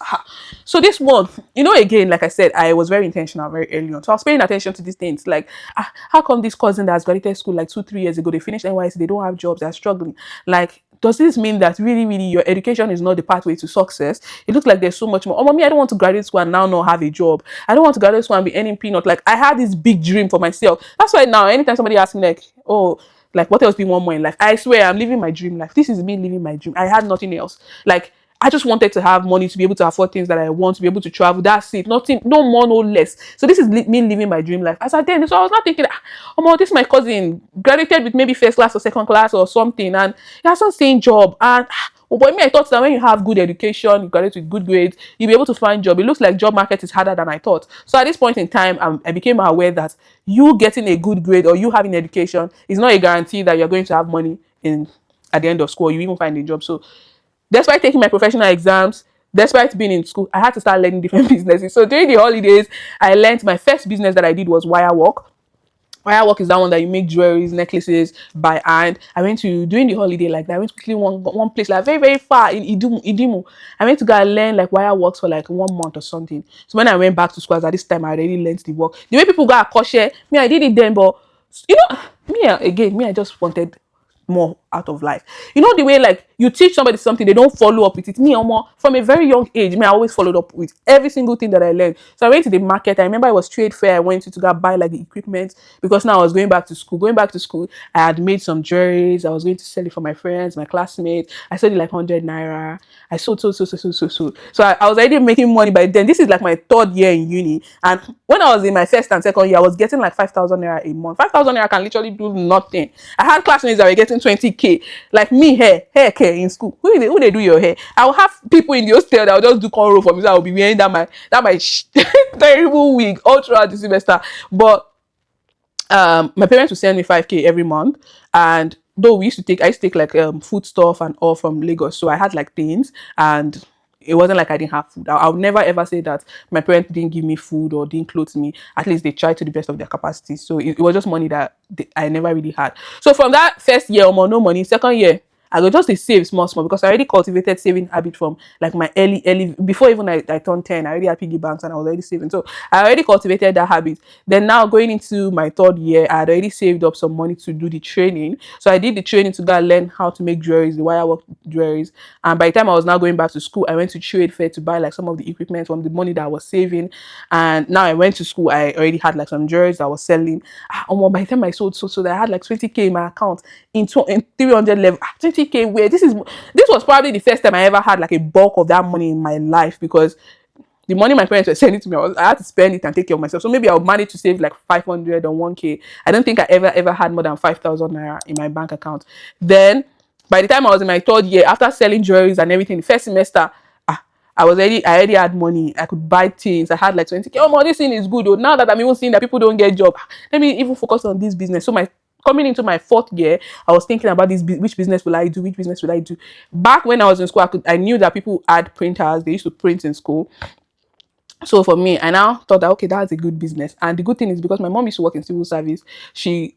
So this one, again, like I said, I was very intentional very early on. So I was paying attention to these things. Like, how come this cousin that has graduated school like 2-3 years ago, they finished NYC, they don't have jobs, they're struggling. Like, does this mean that really, really your education is not the pathway to success? It looks like there's so much more. Oh, mommy, I don't want to graduate school and now not have a job. I don't want to graduate school and be earning peanut. Like, I had this big dream for myself. That's why now, anytime somebody asks me like, oh, like what else do you want more in life? I swear I'm living my dream life. This is me living my dream. I had nothing else. Like, I just wanted to have money to be able to afford things that I want, to be able to travel. That's it. Nothing, no more, no less. So this is me living my dream life. As I did, so I was not thinking, this is my cousin, graduated with maybe 1st class or 2nd class or something, and he has not same job. And but me, I thought that when you have good education, you graduate with good grades, you'll be able to find job. It looks like job market is harder than I thought. So at this point in time, I became aware that you getting a good grade or you having education is not a guarantee that you're going to have money in at the end of school, you even find a job. So despite taking my professional exams, despite being in school, I had to start learning different businesses. So during the holidays, I learned my first business that I did was wire work. Wire work is that one that you make jewelries, necklaces by hand. I went to during the holiday like that. I went to quickly one place like very very far in Idimu. I went to go and learn like wire works for like 1 month or something. So when I went back to school, at this time I already learned the work. The way people go at crochet, me I did it then, but you know, me I just wanted more out of life. You know the way like you teach somebody something, they don't follow up with it. Me, more from a very young age, me I always followed up with every single thing that I learned. So I went to the market. I remember it was trade fair. I went to go buy like the equipment because now I was going back to school. Going back to school, I had made some jewelries. I was going to sell it for my friends, my classmates. I sold it like 100 naira. I sold so. So I was already making money by then. This is like my third year in uni, and when I was in my first and second year, I was getting like 5,000 naira a month. 5,000 naira can literally do nothing. I had classmates that were getting 20k. Like me, hair care in school. Who they do your hair? I'll have people in the hostel that will just do cornrow for me. So I'll be wearing that my terrible wig all throughout the semester. But my parents would send me 5k every month, and though I used to take like food stuff and all from Lagos, so I had like things, and it wasn't like I didn't have food. I would never ever say that my parents didn't give me food or didn't clothe me. At least they tried to the best of their capacity. So it was just money that I never really had. So from that first year, no money. Second year, I go just dey save small because I already cultivated saving habit from like my early before even I turned 10. I already had piggy banks and I was already saving. So I already cultivated that habit. Then now going into my third year, I had already saved up some money to do the training. So I did the training to go and learn how to make jewelries, the wire work jewelries. And by the time I was now going back to school, I went to trade fair to buy like some of the equipment from the money that I was saving. And now I went to school, I already had like some jewelries that I was selling. By the time I sold so I had like 20k in my account in 300 level. 20k where this was probably the first time I ever had like a bulk of that money in my life, because the money my parents were sending to me, I had to spend it and take care of myself. So maybe I'll manage to save like 500 or 1k. I don't think I ever had more than 5,000 naira in my bank account. Then by the time I was in my third year, after selling jewelries and everything, the first semester, I already had money. I could buy things. I had like 20k. Oh, this thing is good. Oh, now that I'm even seeing that people don't get job, let me even focus on this business. So coming into my fourth year, I was thinking about this: which business will I do? Which business will I do? Back when I was in school, I knew that people had printers. They used to print in school. So for me, I now thought that okay, that's a good business. And the good thing is because my mom used to work in civil service,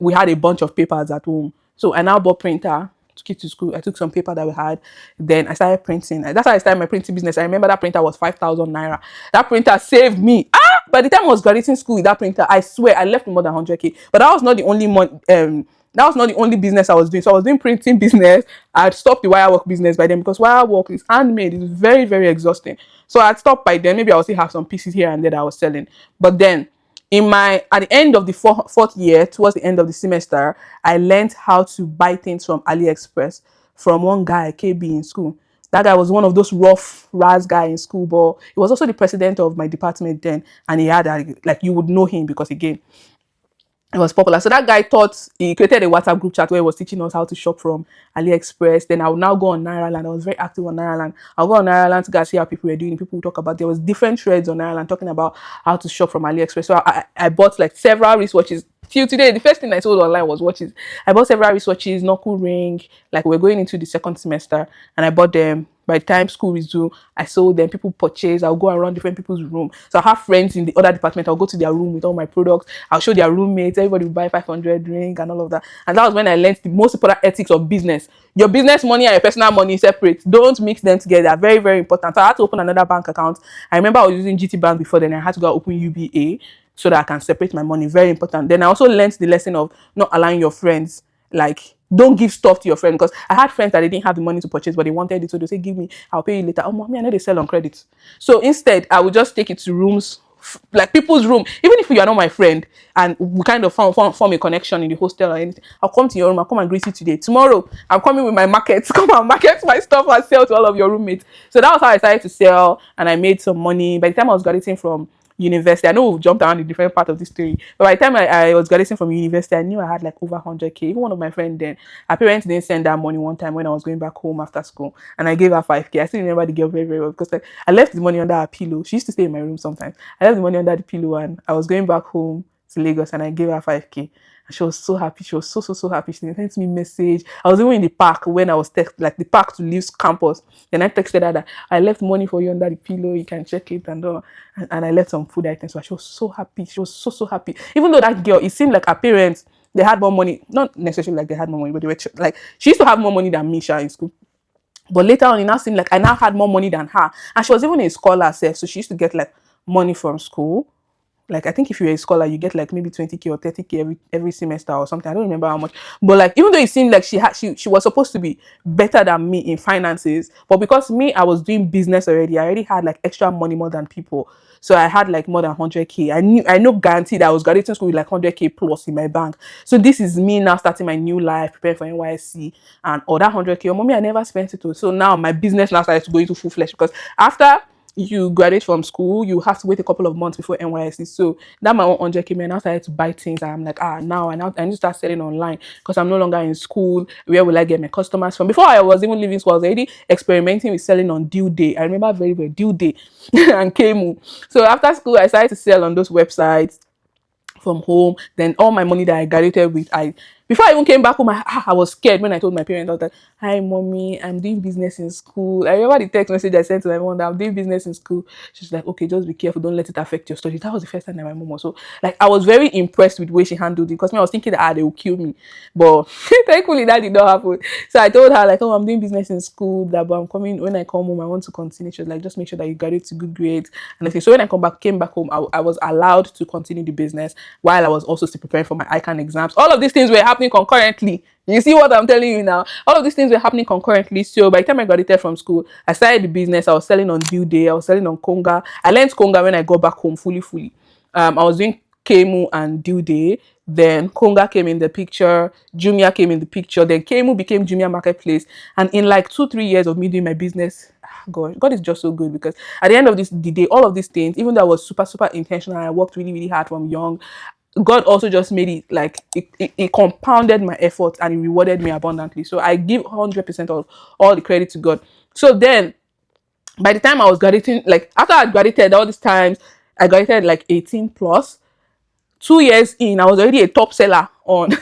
we had a bunch of papers at home. So I now bought printer to keep to school. I took some paper that we had, then I started printing. That's how I started my printing business. I remember that printer was 5,000 naira. That printer saved me. By the time I was graduating school with that printer, I swear I left with more than 100k. But that was not the only that was not the only business I was doing. So I was doing printing business. I had stopped the wire work business by then because wire work is handmade. It's very, very exhausting. So I had stopped by then. Maybe I will still have some pieces here and there that I was selling. But then at the end of the fourth year, towards the end of the semester, I learned how to buy things from AliExpress from one guy, KB, in school. That guy was one of those rough Raz guy in school, but he was also the president of my department then, and he had like you would know him because again, it was popular. So that guy he created a WhatsApp group chat where he was teaching us how to shop from AliExpress. Then I would now go on Nairaland. I was very active on Nairaland. I'll go on Nairaland to go see how people were doing. People would talk about, there was different threads on Nairaland talking about how to shop from AliExpress. So I bought like several wristwatches. Till today, the first thing I sold online was watches. I bought several wristwatches, knuckle ring. Like we're going into the second semester, and I bought them. By the time school resumed, I sold them. People purchase. I'll go around different people's room. So I have friends in the other department. I'll go to their room with all my products. I'll show their roommates. Everybody will buy 500 ring and all of that. And that was when I learned the most important ethics of business. Your business money and your personal money separate. Don't mix them together. Very, very important. So I had to open another bank account. I remember I was using GT Bank before then. I had to go open UBA so that I can separate my money. Very important. Then I also learned the lesson of not allowing your friends, like, don't give stuff to your friend, because I had friends that they didn't have the money to purchase, but they wanted it, so they say, give me, I'll pay you later. Oh, mommy, I know they sell on credit. So instead, I would just take it to rooms, like people's room, even if you are not my friend, and we kind of form a connection in the hostel or anything. I'll come to your room, I'll come and greet you today. Tomorrow, I'm coming with my market, come and market my stuff and sell to all of your roommates. So that was how I started to sell, and I made some money. By the time I was graduating from university, I know we've jumped around a different part of the story, but by the time I was graduating from university, I knew I had like over 100k. Even one of my friends then, her parents didn't send that money one time when I was going back home after school, and I gave her 5k. I still remember the girl very, very well, because like I left the money under her pillow. She used to stay in my room sometimes. I left the money under the pillow, and I was going back home to Lagos, and I gave her 5k. And she was so happy. She was so happy. She sent me a message. I was even in the park when I was like the park to leave campus. Then I texted her that I left money for you under the pillow. You can check it and all. And I left some food items. So she was so happy. She was so happy. Even though that girl, it seemed like her parents, they had more money. Not necessarily like they had more money, but they were like, she used to have more money than me, in school. But later on, it now seemed like I now had more money than her. And she was even a scholar herself. So she used to get like money from school. Like, I think if you're a scholar, you get like maybe 20K or 30K every semester or something. I don't remember how much. But like, even though it seemed like she was supposed to be better than me in finances, but because me, I was doing business already. I already had like extra money more than people. So I had like more than 100K. I know guaranteed I was graduating school with like 100K plus in my bank. So this is me now starting my new life, preparing for NYSC and all that 100K. Oh, mommy, I never spent it. So now my business now started to go into full flesh because after you graduate from school, you have to wait a couple of months before NYSC. So that my own 100K, man, I started to buy things. And I'm like, now I need to start selling online because I'm no longer in school. Where will I get my customers from? Before I was even leaving school, I was already experimenting with selling on due day. I remember very well due day and Kemu. So after school, I started to sell on those websites from home. Then all my money that I graduated with, before I even came back home, I was scared when I told my parents. I was like, hi mommy, I'm doing business in school. I remember the text message I sent to my mom that I'm doing business in school. She's like, okay, just be careful, don't let it affect your studies. That was the first time that my mom was so like, I was very impressed with the way she handled it because I was thinking that they will kill me, but thankfully that did not happen. So I told her like, oh, I'm doing business in school, that but I'm coming when I come home, I want to continue. She was like, just make sure that you graduate to good grades and everything. So when I came back home, I was allowed to continue the business while I was also still preparing for my ICANN exams. All of these things were happening concurrently. You see what I'm telling you now? All of these things were happening concurrently. So by the time I graduated from school, I started the business. I was selling on due day. I was selling on Konga. I learned Konga when I got back home fully. I was doing Kemu and due day. Then Konga came in the picture. Jumia came in the picture. Then Kemu became Jumia Marketplace. And in like 2-3 years of me doing my business, God is just so good because at the end of the day, all of these things, even though I was super intentional, I worked really hard from young. God also just made it like it compounded my efforts and it rewarded me abundantly. So I give 100% of all the credit to God. So then, by the time I was graduating, like after I graduated, all these times I graduated like 18 plus. 2 years in, I was already a top seller on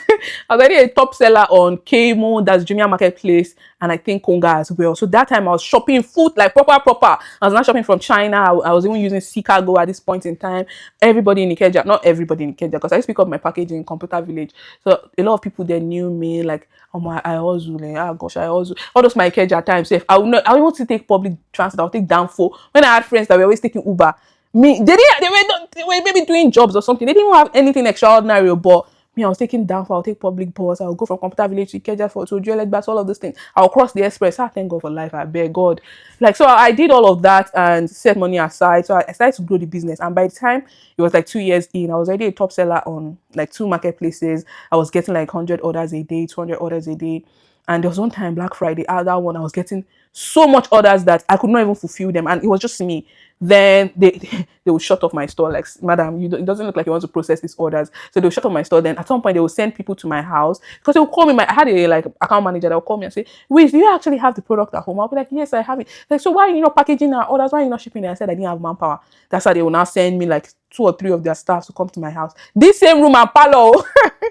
Kmo, that's Jumia Marketplace, and I think Konga as well. So that time I was shopping food like proper. I was not shopping from China. I was even using Sea Cargo at this point in time. Everybody in Ikeja, not everybody in Ikeja, because I used to pick up my package in Computer Village. So a lot of people there knew me, like, oh my, I hustle, like, oh gosh, I hustle. All those my Ikeja times. If I would not, I would want to take public transport. I would take Danfo. When I had friends that were always taking Uber, they were maybe doing jobs or something. They didn't have anything extraordinary, but me, I was taking down for, I'll take public bus, I'll go from Computer Village to Ikeja for to Jewel Bass, all of those things. I'll cross the express. Thank God for life, I beg God. Like, so I did all of that and set money aside. So I started to grow the business. And by the time it was like 2 years in, I was already a top seller on like 2 marketplaces. I was getting like 100 orders a day, 200 orders a day. And there was one time, Black Friday, that one, I was getting so much orders that I could not even fulfill them. And it was just me. Then they would shut off my store. Like, madam, it doesn't look like you want to process these orders. So they would shut off my store. Then at some point, they would send people to my house. Because they would call me. I had a like account manager that would call me and say, wait, do you actually have the product at home? I'll be like, yes, I have it. Like, so why are you not packaging our orders? Why are you not shipping it? I said I didn't have manpower. That's why they will now send me like 2 or 3 of their staff to come to my house. This same room and parlor.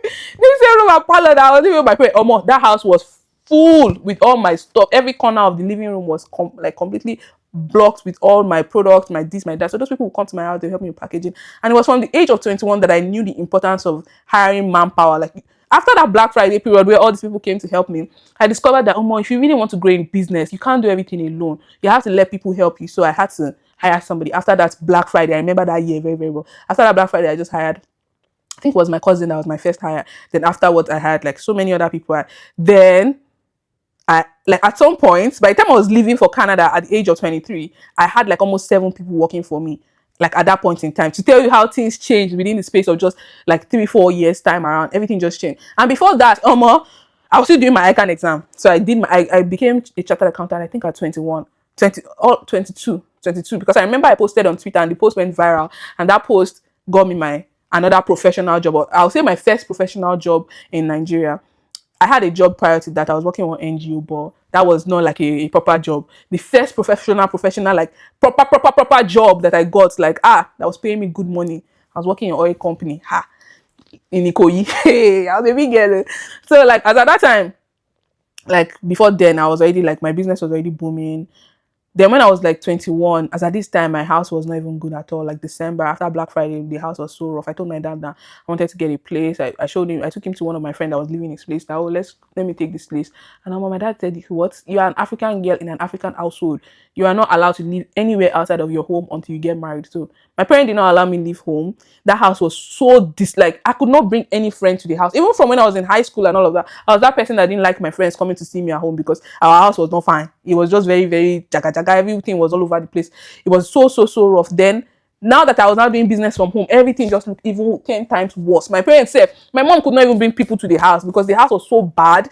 This same room and parlor that I was living with my parents. That house was full with all my stuff. Every corner of the living room was completely blocked with all my products, my this, my that. So those people would come to my house, they help me with packaging. And it was from the age of 21 that I knew the importance of hiring manpower. Like after that Black Friday period where all these people came to help me, I discovered that if you really want to grow in business, you can't do everything alone. You have to let people help you. So I had to hire somebody. After that Black Friday, I remember that year very well. After that Black Friday, I just hired, I think it was my cousin that was my first hire. Then afterwards, I had like so many other people. Then like at some point, by the time I was leaving for Canada at the age of 23, I had like almost 7 people working for me. Like at that point in time, to tell you how things changed within the space of just like 3-4 years time around, everything just changed. And before that, I was still doing my ICANN exam. So I became a chartered accountant, I think at 21, 20, or 22, because I remember I posted on Twitter and the post went viral, and that post got me another professional job. I'll say my first professional job in Nigeria. I had a job prior to that. I was working on NGO, but that was not like a proper job. The first professional, like proper job that I got, like, that was paying me good money. I was working in an oil company. in Ikoyi. Hey, I was a big girl. So like as at that time, like before then, I was already like my business was already booming. Then when I was like 21, as at this time, my house was not even good at all. Like December, after Black Friday, the house was so rough. I told my dad that I wanted to get a place. I showed him, I took him to one of my friends that was living in his place. Now, let me take this place. And my dad said, what? You are an African girl in an African household. You are not allowed to live anywhere outside of your home until you get married. So my parents did not allow me to leave home. That house was so like I could not bring any friend to the house. Even from when I was in high school and all of that, I was that person that didn't like my friends coming to see me at home because our house was not fine. It was just very, very jaga jaga. Everything was all over the place. It was so rough. Then now that I was now doing business from home, everything just looked even 10 times worse. My parents said my mom could not even bring people to the house because the house was so bad.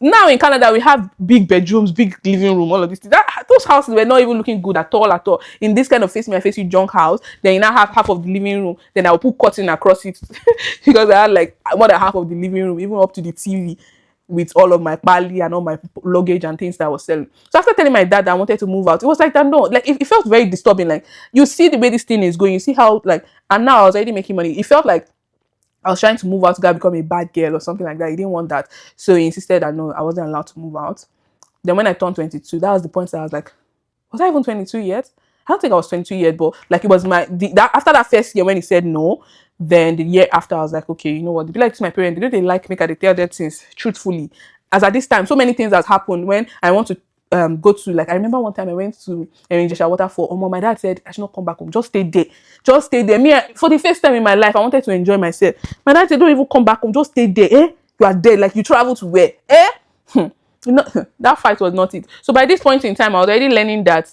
Now in Canada, we have big bedrooms, big living room, all of this. Those houses were not even looking good at all, at all. In this kind of face me, I face you junk house, then you now have half of the living room. Then I will put curtain across it because I had like more than half of the living room, even up to the TV, with all of my pali and all my luggage and things that I was selling. So after telling my dad that I wanted to move out, it was like that. No, like it felt very disturbing. Like you see the way this thing is going, you see how like, and now I was already making money. It felt like I was trying to move out to go become a bad girl or something like that. He didn't want that. So he insisted that no, I wasn't allowed to move out. Then when I turned 22, that was the point that I was like, was I even 22 yet? I don't think I was 22 yet, but like it was after that first year when he said no, then the year after I was like, okay, you know what? They be like to my parents, they like make they tell them things truthfully. As at this time, so many things has happened when I want to go to, like I remember one time I went to Injesha Waterfall. My dad said I should not come back home, just stay there, for the first time in my life I wanted to enjoy myself. My dad said don't even come back home, just stay there. You are there, like you travel to where? That fight was not it. So by this point in time I was already learning that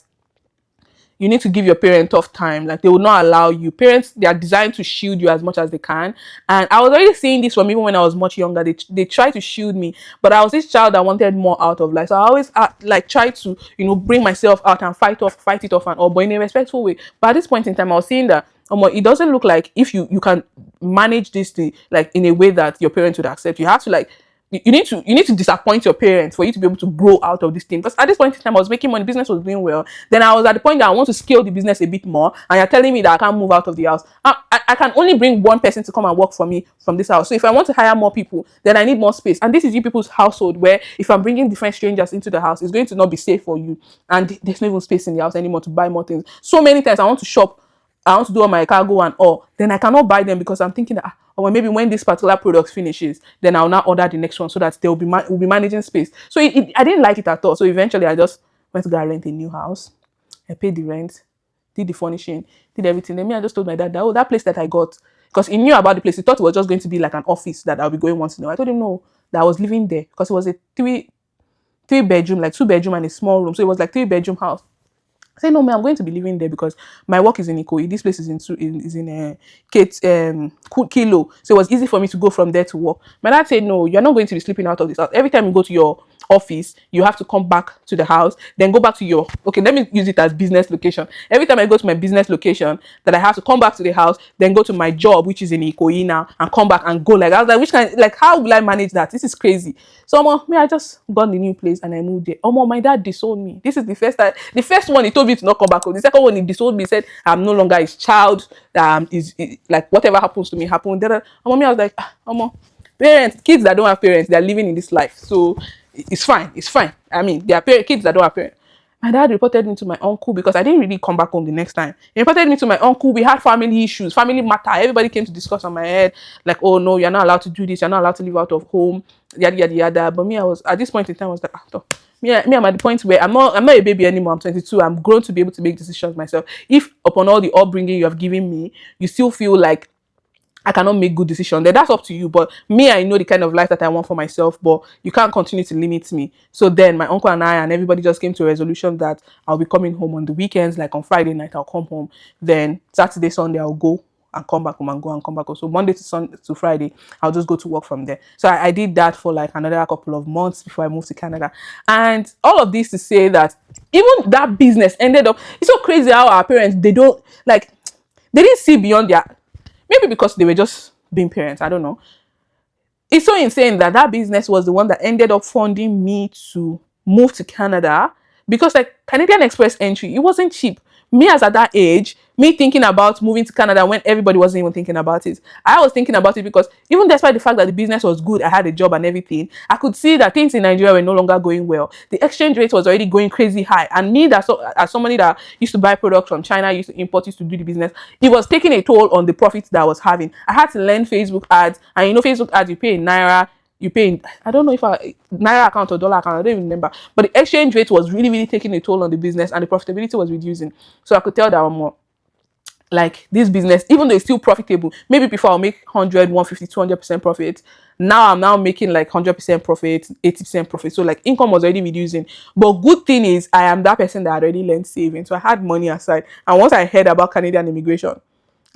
you need to give your parent tough time. Like they will not allow you. Parents, they are designed to shield you as much as they can. And I was already seeing this from even when I was much younger. They try to shield me, but I was this child that wanted more out of life. So I always like try to bring myself out and fight it off and all, but in a respectful way. But at this point in time, I was seeing that it doesn't look like if you can manage this thing like in a way that your parents would accept. You have to like you need to disappoint your parents for you to be able to grow out of this thing. Because at this point in time, I was making money, business was doing well. Then I was at the point that I want to scale the business a bit more, and you're telling me that I can't move out of the house. I can only bring one person to come and work for me from this house. So if I want to hire more people, then I need more space. And this is you people's household where if I'm bringing different strangers into the house, it's going to not be safe for you. And there's no even space in the house anymore to buy more things. So many times I want to shop, I want to do all my cargo and all, then I cannot buy them because I'm thinking that, or maybe when this particular product finishes, then I'll now order the next one so that we'll be managing space. So I didn't like it at all. So eventually I just went to go rent a new house. I paid the rent, did the furnishing, did everything. Then I just told my dad that, that place that I got, because he knew about the place. He thought it was just going to be like an office that I'll be going once in a while. I told him no, that I was living there because it was a three bedroom, like 2 bedroom and a small room. So it was like 3 bedroom house. I said, no, man, I'm going to be living there because my work is in Ikoyi. This place is in Kilo. So it was easy for me to go from there to work. My dad said, no, you're not going to be sleeping out of this house. Every time you go to your office, you have to come back to the house, then go back to your, okay, let me use it as business location. Every time I go to my business location, that I have to come back to the house, then go to my job, which is in Ikoyi now, and come back and go. Like, I was like, how will I manage that? This is crazy. So, I just got the new place and I moved there. My dad disowned me. This is the first time. The first one, he told me to not come back home. The second one, he disowned me. He said, I'm no longer his child. Is like, whatever happens to me, happen. Then, I was like, parents, kids that don't have parents, they're living in this life. So, it's fine. I mean, there are kids that don't have parents. My dad reported me to my uncle because I didn't really come back home the next time. He reported me to my uncle. We had family issues, family matter. Everybody came to discuss on my head. Like, oh no, you're not allowed to do this. You're not allowed to live out of home. Yada, yada, yada. But me, I was, at this point in time, I was like, me, I'm at the point where I'm not a baby anymore. I'm 22. I'm grown to be able to make decisions myself. If upon all the upbringing you have given me, you still feel like I cannot make good decisions, then that's up to you. But me, I know the kind of life that I want for myself, but you can't continue to limit me. So then my uncle and I and everybody just came to a resolution that I'll be coming home on the weekends, like on Friday night, I'll come home. Then Saturday, Sunday, I'll go and come back home and go and come back home. So Monday to Friday, I'll just go to work from there. So I did that for like another couple of months before I moved to Canada. And all of this to say that even that business ended up, it's so crazy how our parents, they didn't see beyond their, maybe because they were just being parents, I don't know. It's so insane that business was the one that ended up funding me to move to Canada, because like Canadian Express entry, it wasn't cheap. me as at that age, me thinking about moving to Canada when everybody wasn't even thinking about it. I was thinking about it because even despite the fact that the business was good, I had a job and everything, I could see that things in Nigeria were no longer going well. The exchange rate was already going crazy high. And me, as somebody that used to buy products from China, used to import, used to do the business, it was taking a toll on the profits that I was having. I had to learn Facebook ads. And you know, Facebook ads, you pay in Naira, you pay in, I don't know if Naira account or dollar account, I don't even remember. But the exchange rate was really, really taking a toll on the business and the profitability was reducing. So I could tell that I'm more like this business, even though it's still profitable, maybe before I'll make 100, 150, 200% profit. Now I'm now making like 100% profit, 80% profit. So like income was already reducing. But good thing is I am that person that had already learned saving. So I had money aside. And once I heard about Canadian immigration,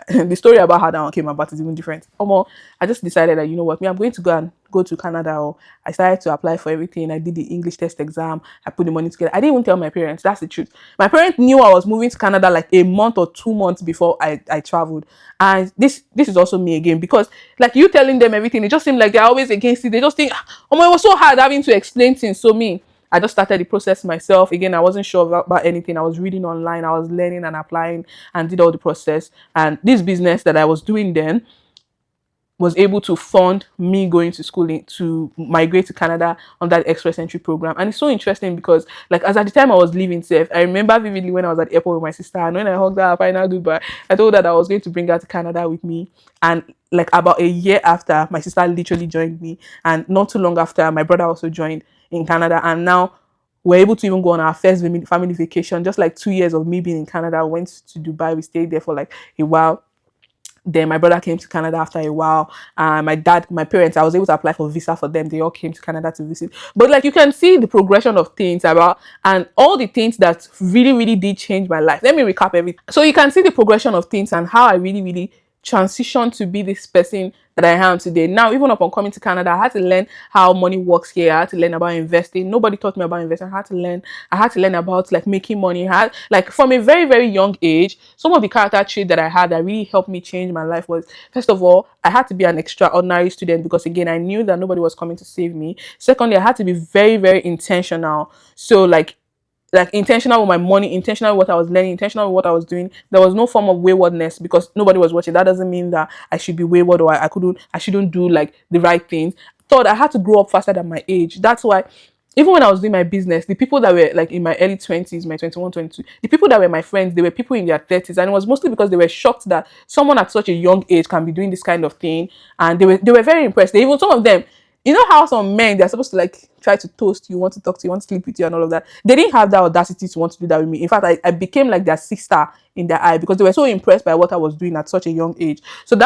the story about how that one came about is even different. I just decided that, you know what, me, I'm going to go to Canada. Or I started to apply for everything. I did the English test exam. I put the money together. I didn't even tell my parents. That's the truth. My parents knew I was moving to Canada like a month or 2 months before I traveled. And this is also me again, because like you telling them everything, it just seemed like they're always against it. They just think, oh my, it was so hard having to explain things. So me, I just started the process myself. Again, I wasn't sure about anything. I was reading online. I was learning and applying and did all the process. And this business that I was doing then was able to fund me going to school to migrate to Canada on that express entry program. And it's so interesting because like as at the time I was leaving safe, I remember vividly when I was at the airport with my sister, and when I hugged her final goodbye, I told her that I was going to bring her to Canada with me. And like about a year after, my sister literally joined me, and not too long after, my brother also joined in Canada. And now we're able to even go on our first family vacation. Just like 2 years of me being in Canada, I went to Dubai. We stayed there for like a while. Then my brother came to Canada after a while. My parents, I was able to apply for visa for them. They all came to Canada to visit. But like you can see the progression of things about and all the things that really, really did change my life. Let me recap everything. So you can see the progression of things and how I really, really transitioned to be this person that I am today. Now, even upon coming to Canada, I had to learn how money works here. I had to learn about investing. Nobody taught me about investing. I had to learn about like making money. I had like from a very, very young age, some of the character traits that I had that really helped me change my life was, first of all, I had to be an extraordinary student because again, I knew that nobody was coming to save me. Secondly, I had to be very, very intentional. So like intentional with my money, intentional with what I was learning, intentional with what I was doing. There was no form of waywardness because nobody was watching. That doesn't mean that I should be wayward or I shouldn't do like the right things. Third, I had to grow up faster than my age. That's why even when I was doing my business, the people that were like in my early 20s, my 21, 22, the people that were my friends, they were people in their 30s. And it was mostly because they were shocked that someone at such a young age can be doing this kind of thing. And they were very impressed. Even some of them, you know how some men, they're supposed to like try to toast you, want to talk to you, want to sleep with you and all of that. They didn't have that audacity to want to do that with me. In fact, I became like their sister in their eye because they were so impressed by what I was doing at such a young age. So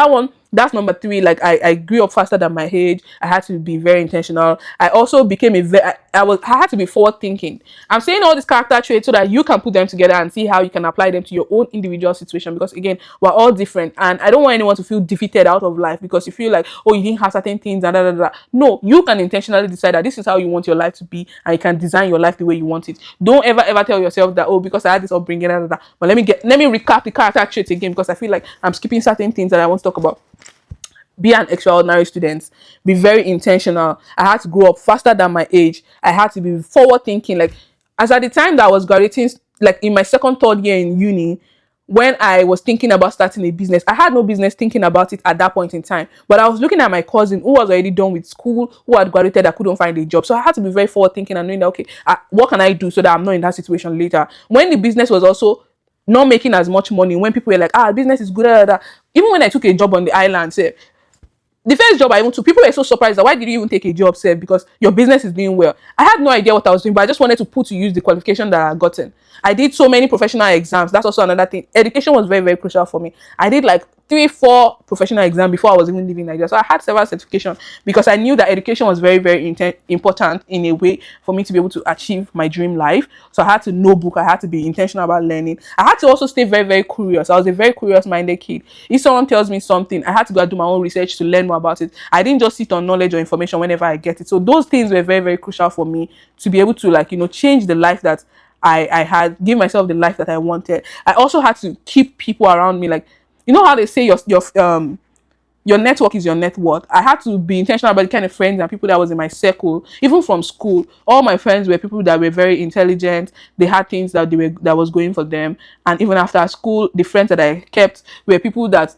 that's number three. Like I grew up faster than my age. I had to be very intentional. I also became I had to be forward thinking. I'm saying all these character traits so that you can put them together and see how you can apply them to your own individual situation, because again, we're all different and I don't want anyone to feel defeated out of life because you feel like, oh, you didn't have certain things and No, you can intentionally decide that this is how you want your life to be and you can design your life the way you want it. Don't ever tell yourself that, oh, because I had this upbringing, But let me recap the character traits again because I feel like I'm skipping certain things that I want to talk about. Be an extraordinary student. Be very intentional. I had to grow up faster than my age. I had to be forward thinking. Like as at the time that I was graduating, like in my second, third year in uni, when I was thinking about starting a business, I had no business thinking about it at that point in time. But I was looking at my cousin who was already done with school, who had graduated, that couldn't find a job. So I had to be very forward thinking and knowing that, okay, what can I do so that I'm not in that situation later? When the business was also not making as much money, when people were like, business is good, even when I took a job on the island, say, the first job I even took, people were so surprised that why did you even take a job, sir? Because your business is doing well. I had no idea what I was doing, but I just wanted to put to use the qualification that I had gotten. I did so many professional exams. That's also another thing. Education was very, very crucial for me. I did like 3-4 professional exams before I was even leaving Nigeria. So I had several certifications because I knew that education was very, very important in a way for me to be able to achieve my dream life. So I had to know book. I had to be intentional about learning. I had to also stay very, very curious. I was a very curious-minded kid. If someone tells me something, I had to go and do my own research to learn more about it. I didn't just sit on knowledge or information whenever I get it. So those things were very, very crucial for me to be able to change the life that I had, give myself the life that I wanted. I also had to keep people around me. Like, you know how they say your Your network is your net worth. I had to be intentional about the kind of friends and people that was in my circle. Even from school, all my friends were people that were very intelligent. They had things that was going for them. And even after school, the friends that I kept were people that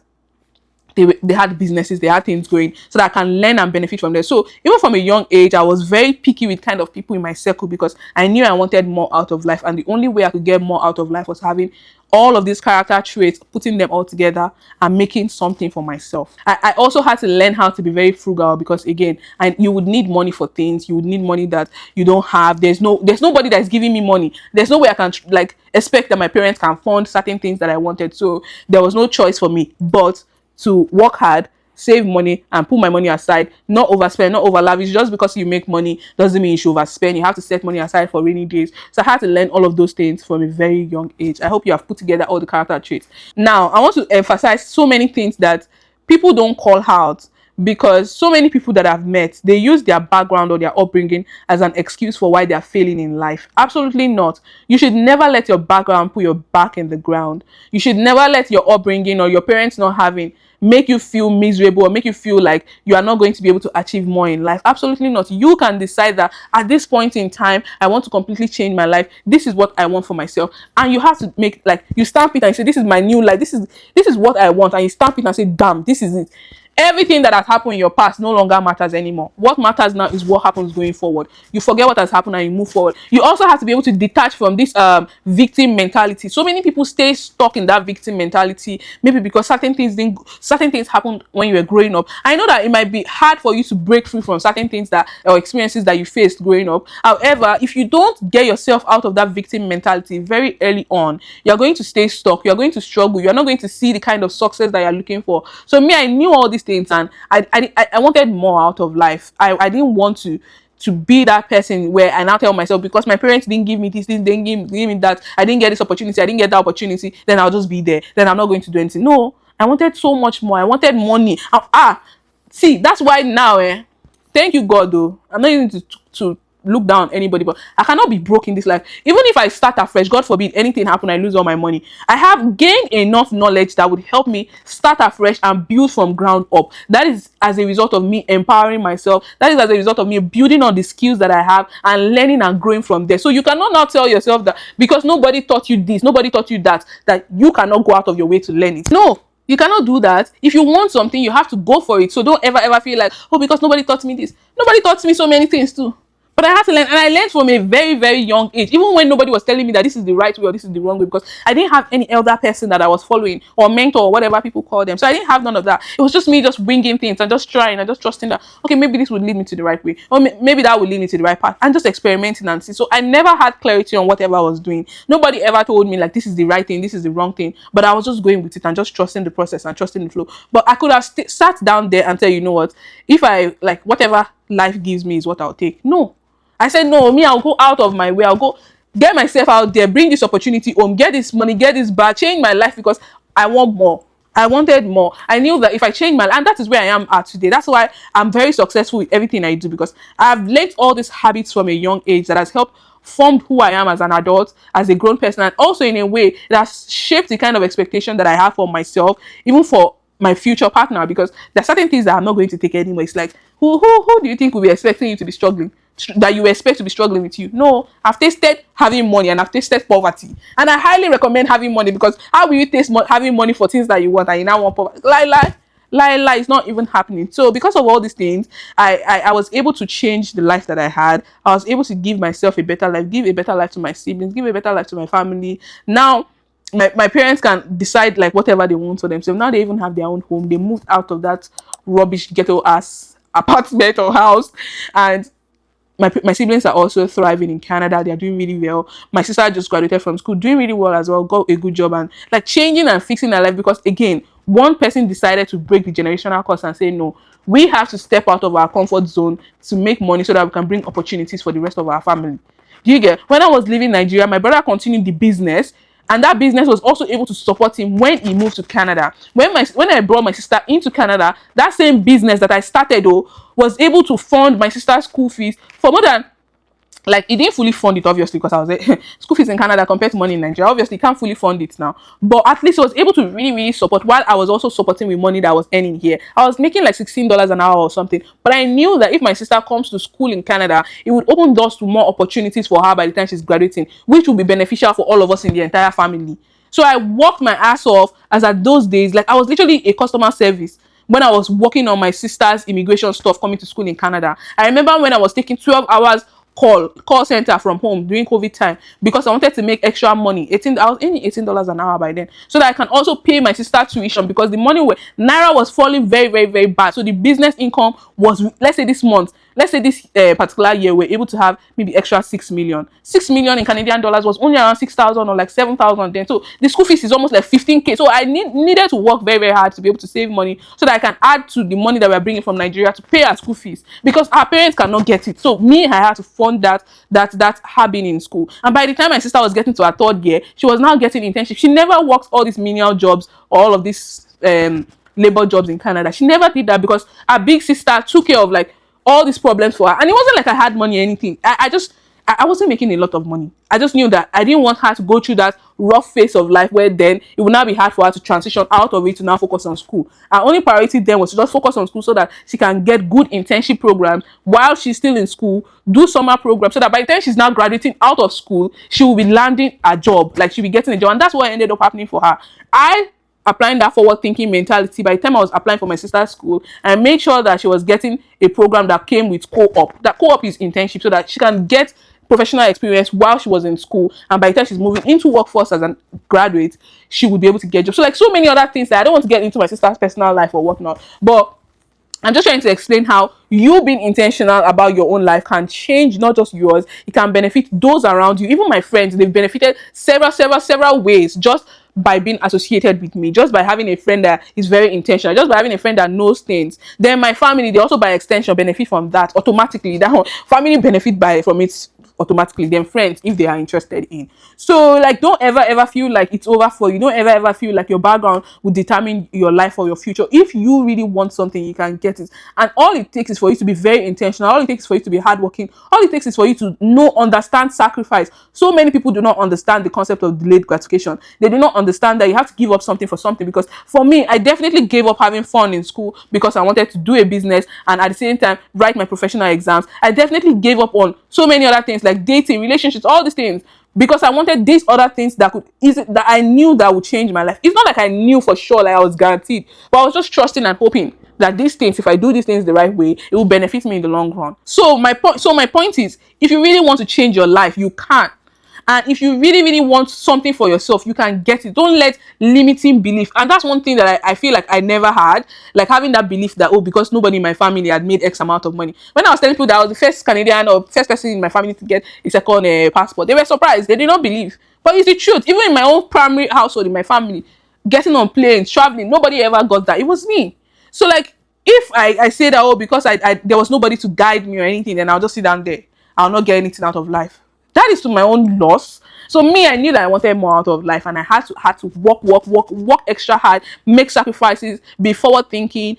they had businesses, they had things going, so that I can learn and benefit from them. So even from a young age, I was very picky with kind of people in my circle, because I knew I wanted more out of life, and the only way I could get more out of life was having all of these character traits, putting them all together and making something for myself. I also had to learn how to be very frugal, because again, you would need money for things. You would need money that you don't have. There's nobody that's giving me money. There's no way I can like expect that my parents can fund certain things that I wanted. So there was no choice for me but to work hard, save money, and put my money aside, not overspend, not over lavish. Just because you make money doesn't mean you should overspend. You have to set money aside for rainy days. So I had to learn all of those things from a very young age. I hope you have put together all the character traits. Now, I want to emphasize so many things that people don't call out, because so many people that I've met, they use their background or their upbringing as an excuse for why they're failing in life. Absolutely not. You should never let your background put your back in the ground. You should never let your upbringing or your parents not having make you feel miserable or make you feel like you are not going to be able to achieve more in life. Absolutely not. You can decide that at this point in time, I want to completely change my life. This is what I want for myself. And you have to make, like, you stamp it and say, this is my new life. This is what I want. And you stamp it and say, damn, this is it. Everything that has happened in your past no longer matters anymore. What matters now is what happens going forward. You forget what has happened and you move forward. You also have to be able to detach from this victim mentality. So many people stay stuck in that victim mentality, maybe because certain things happened when you were growing up. I know that it might be hard for you to break free from certain things that or experiences that you faced growing up. However, if you don't get yourself out of that victim mentality very early on, you're going to stay stuck. You're going to struggle. You're not going to see the kind of success that you're looking for. So me, I knew all these things, and I wanted more out of life. I didn't want to be that person where I now tell myself, because my parents didn't give me this, they didn't give me that, I didn't get this opportunity, I didn't get that opportunity, then I'll just be there, then I'm not going to do anything. No, I wanted so much more. I wanted money. See, that's why now, thank you God, though, I'm not even to look down on anybody, but I cannot be broke in this life. Even if I start afresh, God forbid anything happen, I lose all my money, I have gained enough knowledge that would help me start afresh and build from ground up. That is as a result of me empowering myself. That is as a result of me building on the skills that I have and learning and growing from there. So you cannot now tell yourself that because nobody taught you this, nobody taught you that you cannot go out of your way to learn it. No, you cannot do that. If you want something, you have to go for it. So don't ever feel like, oh, because nobody taught me this. Nobody taught me so many things too. But I had to learn, and I learned from a very, very young age, even when nobody was telling me that this is the right way or this is the wrong way, because I didn't have any elder person that I was following, or mentor, or whatever people call them. So I didn't have none of that. It was just me just bringing things and just trying and just trusting that, okay, maybe this would lead me to the right way, or maybe that would lead me to the right path, and just experimenting and see. So I never had clarity on whatever I was doing. Nobody ever told me like this is the right thing, this is the wrong thing, but I was just going with it and just trusting the process and trusting the flow. But I could have sat down there and tell, you know what, if I like whatever life gives me is what I'll take. No. I said, no, me, I'll go out of my way. I'll go get myself out there, bring this opportunity home, get this money, get this bag, change my life, because I want more. I wanted more. I knew that if I change my life, and that is where I am at today. That's why I'm very successful with everything I do, because I've learned all these habits from a young age that has helped formed who I am as an adult, as a grown person, and also in a way that has shaped the kind of expectation that I have for myself, even for my future partner, because there are certain things that I'm not going to take anymore. It's like, who do you think will be expecting you to be struggling? That you expect to be struggling with you? No, I've tasted having money and I've tasted poverty, and I highly recommend having money, because how will you taste having money for things that you want and you now want poverty? Lie, it's not even happening. So because of all these things, I was able to change the life that I had. I was able to give myself a better life, give a better life to my siblings, give a better life to my family. Now my parents can decide like whatever they want for themselves. Now they even have their own home. They moved out of that rubbish ghetto ass apartment or house, and my siblings are also thriving in Canada. They are doing really well. My sister just graduated from school, doing really well as well, got a good job, and like changing and fixing their life, because again, one person decided to break the generational curse and say, no, we have to step out of our comfort zone to make money so that we can bring opportunities for the rest of our family. Do you get? When I was leaving Nigeria, my brother continued the business, and that business was also able to support him when he moved to Canada. When I brought my sister into Canada, that same business that I started was able to fund my sister's school fees for more than like it didn't fully fund it, obviously, because I was school fees in Canada compared to money in Nigeria, obviously can't fully fund it now, but at least I was able to really support, while I was also supporting with money that I was earning here. I was making like $16 an hour or something, but I knew that if my sister comes to school in Canada, it would open doors to more opportunities for her by the time she's graduating, which will be beneficial for all of us in the entire family. So I worked my ass off, as at those days, like I was literally a customer service when I was working on my sister's immigration stuff coming to school in Canada. I remember when I was taking 12 hours call center from home during COVID time, because I wanted to make extra money. I was earning $18 an hour by then, so that I can also pay my sister tuition, because the money naira was falling very, very, very bad. So the business income was, let's say this particular year, we're able to have maybe extra 6 million in Canadian dollars was only around 6,000 or like 7,000 then. So the school fees is almost like 15k. So I needed to work very, very hard to be able to save money, so that I can add to the money that we're bringing from Nigeria to pay our school fees, because our parents cannot get it. So me, I had to fund that her being in school. And by the time my sister was getting to her third year, she was now getting internship. She never worked all these menial jobs or all of these labor jobs in Canada. She never did that, because her big sister took care of like all these problems for her. And it wasn't like I had money or anything. I wasn't making a lot of money. I just knew that I didn't want her to go through that rough phase of life, where then it would now be hard for her to transition out of it to now focus on school. Our only priority then was to just focus on school, so that she can get good internship programs while she's still in school, do summer programs, so that by the time she's now graduating out of school, she will be landing a job, like she'll be getting a job. And that's what ended up happening for her. I applying that forward thinking mentality. By the time I was applying for my sister's school, I made sure that she was getting a program that came with co-op. That co-op is internship, so that she can get professional experience while she was in school, and by the time she's moving into workforce as a graduate, she would be able to get jobs. So like so many other things that I don't want to get into my sister's personal life or whatnot, but I'm just trying to explain how you being intentional about your own life can change not just yours, it can benefit those around you. Even my friends, they've benefited several ways just by being associated with me, just by having a friend that is very intentional, just by having a friend that knows things. Then my family, they also by extension benefit from that automatically. That family benefit from it automatically, then friends if they are interested in. So like, don't ever feel like it's over for you. Don't ever feel like your background will determine your life or your future. If you really want something, you can get it, and all it takes is for you to be very intentional. All it takes is for you to be hardworking. All it takes is for you to understand sacrifice. So many people do not understand the concept of delayed gratification. They do not understand that you have to give up something for something. Because for me, I definitely gave up having fun in school because I wanted to do a business and at the same time write my professional exams. I definitely gave up on so many other things like dating, relationships, all these things, because I wanted these other things that I knew that would change my life. It's not like I knew for sure, like I was guaranteed, but I was just trusting and hoping that these things, if I do these things the right way, it will benefit me in the long run. So my point is, if you really want to change your life, you can. And if you really want something for yourself, you can get it. Don't let limiting belief. And that's one thing that I feel like I never had, like having that belief that, oh, because nobody in my family had made X amount of money. When I was telling people that I was the first Canadian or first person in my family to get a second passport, they were surprised. They did not believe. But it's the truth. Even in my own primary household, in my family, getting on planes, traveling, nobody ever got that. It was me. So like, if I say that, oh, because I there was nobody to guide me or anything, then I'll just sit down there. I'll not get anything out of life. That is to my own loss. So me, I knew that I wanted more out of life, and I had to work extra hard, make sacrifices, be forward thinking,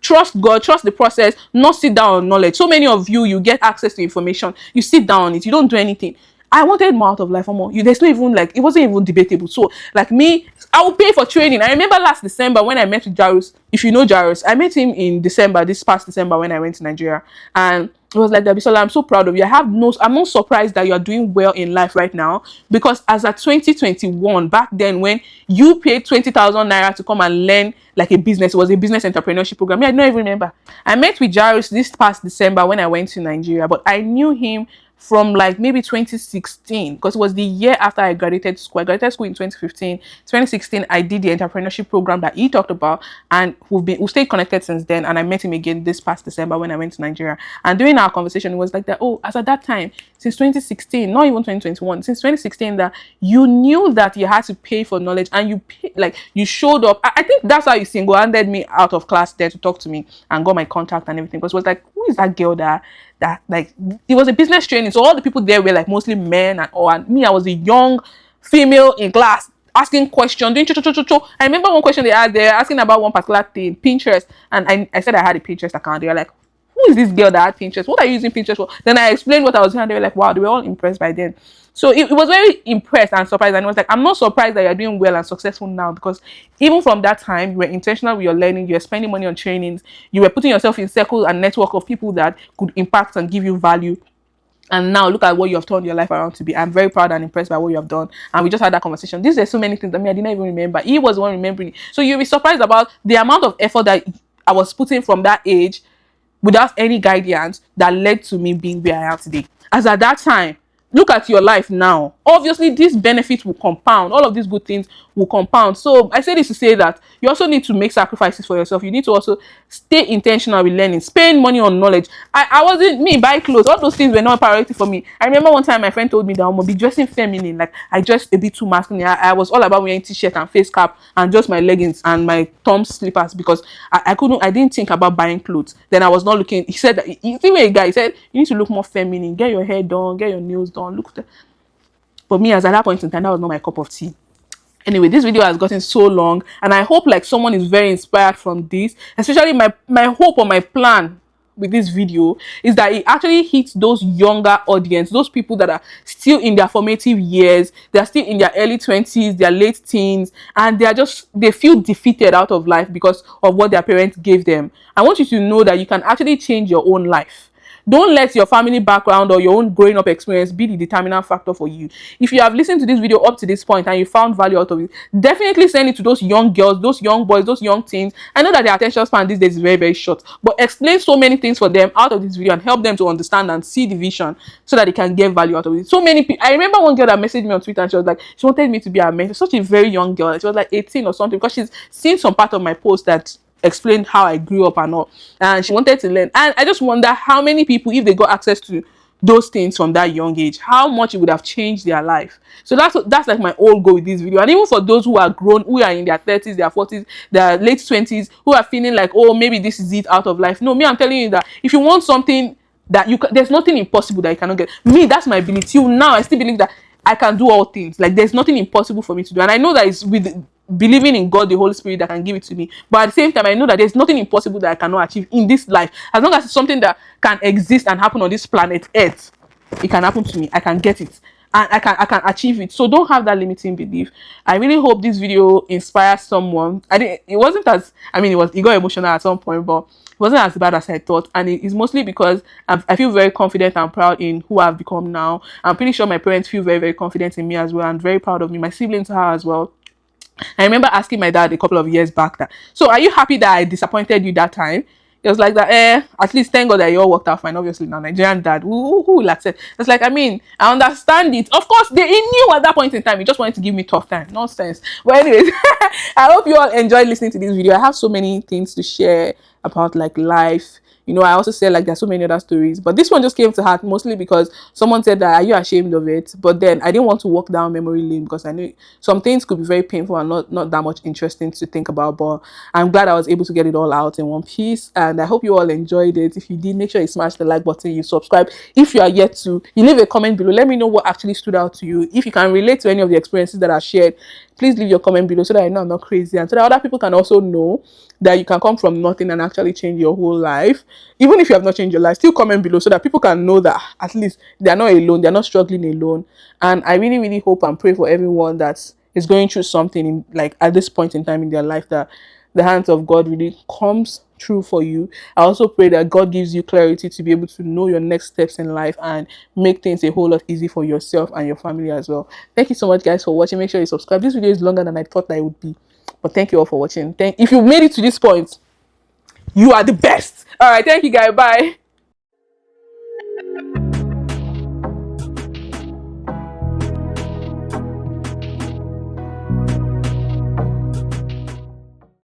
trust God, trust the process, not sit down on knowledge. So many of you get access to information, you sit down on it, you don't do anything. I wanted more out of life, more. There's not even like, it wasn't even debatable. So like me, I will pay for training. I remember last December when I met with Jairus. If you know Jairus, I met him in December, this past December, when I went to Nigeria, and it was like, Dabisola, I'm so proud of you. I'm not surprised that you're doing well in life right now, because as at 2021, back then when you paid 20,000 naira to come and learn like a business, it was a business entrepreneurship program. I don't even remember. I met with Jairus this past December when I went to Nigeria, but I knew him from like maybe 2016, because it was the year after I graduated school. I graduated school in 2015. 2016, I did the entrepreneurship program that he talked about, and we've stayed connected since then. And I met him again this past December when I went to Nigeria. And during our conversation, it was like that, oh, as at that time, since 2016, not even 2021, since 2016, that you knew that you had to pay for knowledge, and you showed up. I think that's how you single-handed me out of class there to talk to me and got my contact and everything. Because it was like, who is that girl that like, it was a business training, so all the people there were like mostly men, and me, I was a young female in class asking questions, doing I remember one question they asked there, asking about one particular thing, Pinterest, and I said I had a Pinterest account. They were like, who is this girl that had Pinterest? What are you using Pinterest for? Then I explained what I was doing, and they were like, wow, they were all impressed by then. So it was very impressed and surprised. And it was like, I'm not surprised that you're doing well and successful now, because even from that time, you were intentional with your learning, you were spending money on trainings, you were putting yourself in circle and network of people that could impact and give you value. And now look at what you have turned your life around to be. I'm very proud and impressed by what you have done. And we just had that conversation. There's so many things that I didn't even remember. He was the one remembering. So you'll be surprised about the amount of effort that I was putting from that age without any guidance that led to me being where I am today. As at that time, look at your life now. Obviously, these benefits will compound. All of these good things will compound. So I say this to say that you also need to make sacrifices for yourself. You need to also stay intentional with learning, spend money on knowledge. I wasn't me buy clothes. All those things were not a priority for me. I remember one time my friend told me that I'm gonna be dressing feminine. Like I dressed a bit too masculine. I was all about wearing t-shirt and face cap and just my leggings and my thumb slippers, because I didn't think about buying clothes. Then I was not looking. He said that he a guy. He said you need to look more feminine. Get your hair done. Get your nails done. Look. But me, as at that point in time, that was not my cup of tea. Anyway, this video has gotten so long, and I hope like someone is very inspired from this. Especially my hope or my plan with this video is that it actually hits those younger audience, those people that are still in their formative years, they're still in their early 20s, their late teens, and they feel defeated out of life because of what their parents gave them. I want you to know that you can actually change your own life. Don't let your family background or your own growing up experience be the determinant factor for you. If you have listened to this video up to this point and you found value out of it, definitely send it to those young girls, those young boys, those young teens. I know that their attention span these days is very, very short, but explain so many things for them out of this video and help them to understand and see the vision so that they can get value out of it. So many people, I remember one girl that messaged me on Twitter and she was like, she wanted me to be her mentor. Such a very young girl. She was like 18 or something, because she's seen some part of my post that explained how I grew up and all, and she wanted to learn. And I just wonder how many people, if they got access to those things from that young age, how much it would have changed their life. So that's like my whole goal with this video. And even for those who are grown, who are in their 30s, their 40s, their late 20s, who are feeling like, oh, maybe this is it out of life. No, me, I'm telling you that if you want something that there's nothing impossible that you cannot get. Me, that's my belief. Till now, I still believe that I can do all things. Like there's nothing impossible for me to do. And I know that it's with believing in God, the Holy Spirit, that can give it to me. But at the same time, I know that there's nothing impossible that I cannot achieve in this life. As long as it's something that can exist and happen on this planet Earth, it can happen to me. I can get it. And I can achieve it. So don't have that limiting belief. I really hope this video inspires someone. It got emotional at some point, but it wasn't as bad as I thought. And it's mostly because I feel very confident and proud in who I've become now. I'm pretty sure my parents feel very, very confident in me as well, and very proud of me. My siblings are as well. I remember asking my dad a couple of years back that, so are you happy that I disappointed you that time? It was like that, at least thank God that you all worked out fine. Obviously, now Nigerian dad, who will accept? It's like, I understand it. Of course, he knew at that point in time. He just wanted to give me tough time. Nonsense. But anyways, I hope you all enjoyed listening to this video. I have so many things to share about like life. I also said like there's so many other stories, but this one just came to heart mostly because someone said that, are you ashamed of it? But then I didn't want to walk down memory lane because I knew some things could be very painful and not that much interesting to think about. But I'm glad I was able to get it all out in one piece, and I hope you all enjoyed it. If you did, make sure you smash the like button, you subscribe. If you are yet to, you leave a comment below. Let me know what actually stood out to you. If you can relate to any of the experiences that I shared, please leave your comment below so that I know I'm not crazy, and so that other people can also know that you can come from nothing and actually change your whole life. Even if you have not changed your life, still comment below so that people can know that at least they're not alone, they're not struggling alone. And I really, really hope and pray for everyone that is going through something at this point in time in their life, that the hands of God really comes true for you. I also pray that God gives you clarity to be able to know your next steps in life and make things a whole lot easy for yourself and your family as well. Thank you so much, guys, for watching. Make sure you subscribe. This video is longer than I thought that it would be, but thank you all for watching. If you made it to this point, you are the best. All right, thank you, guys. Bye.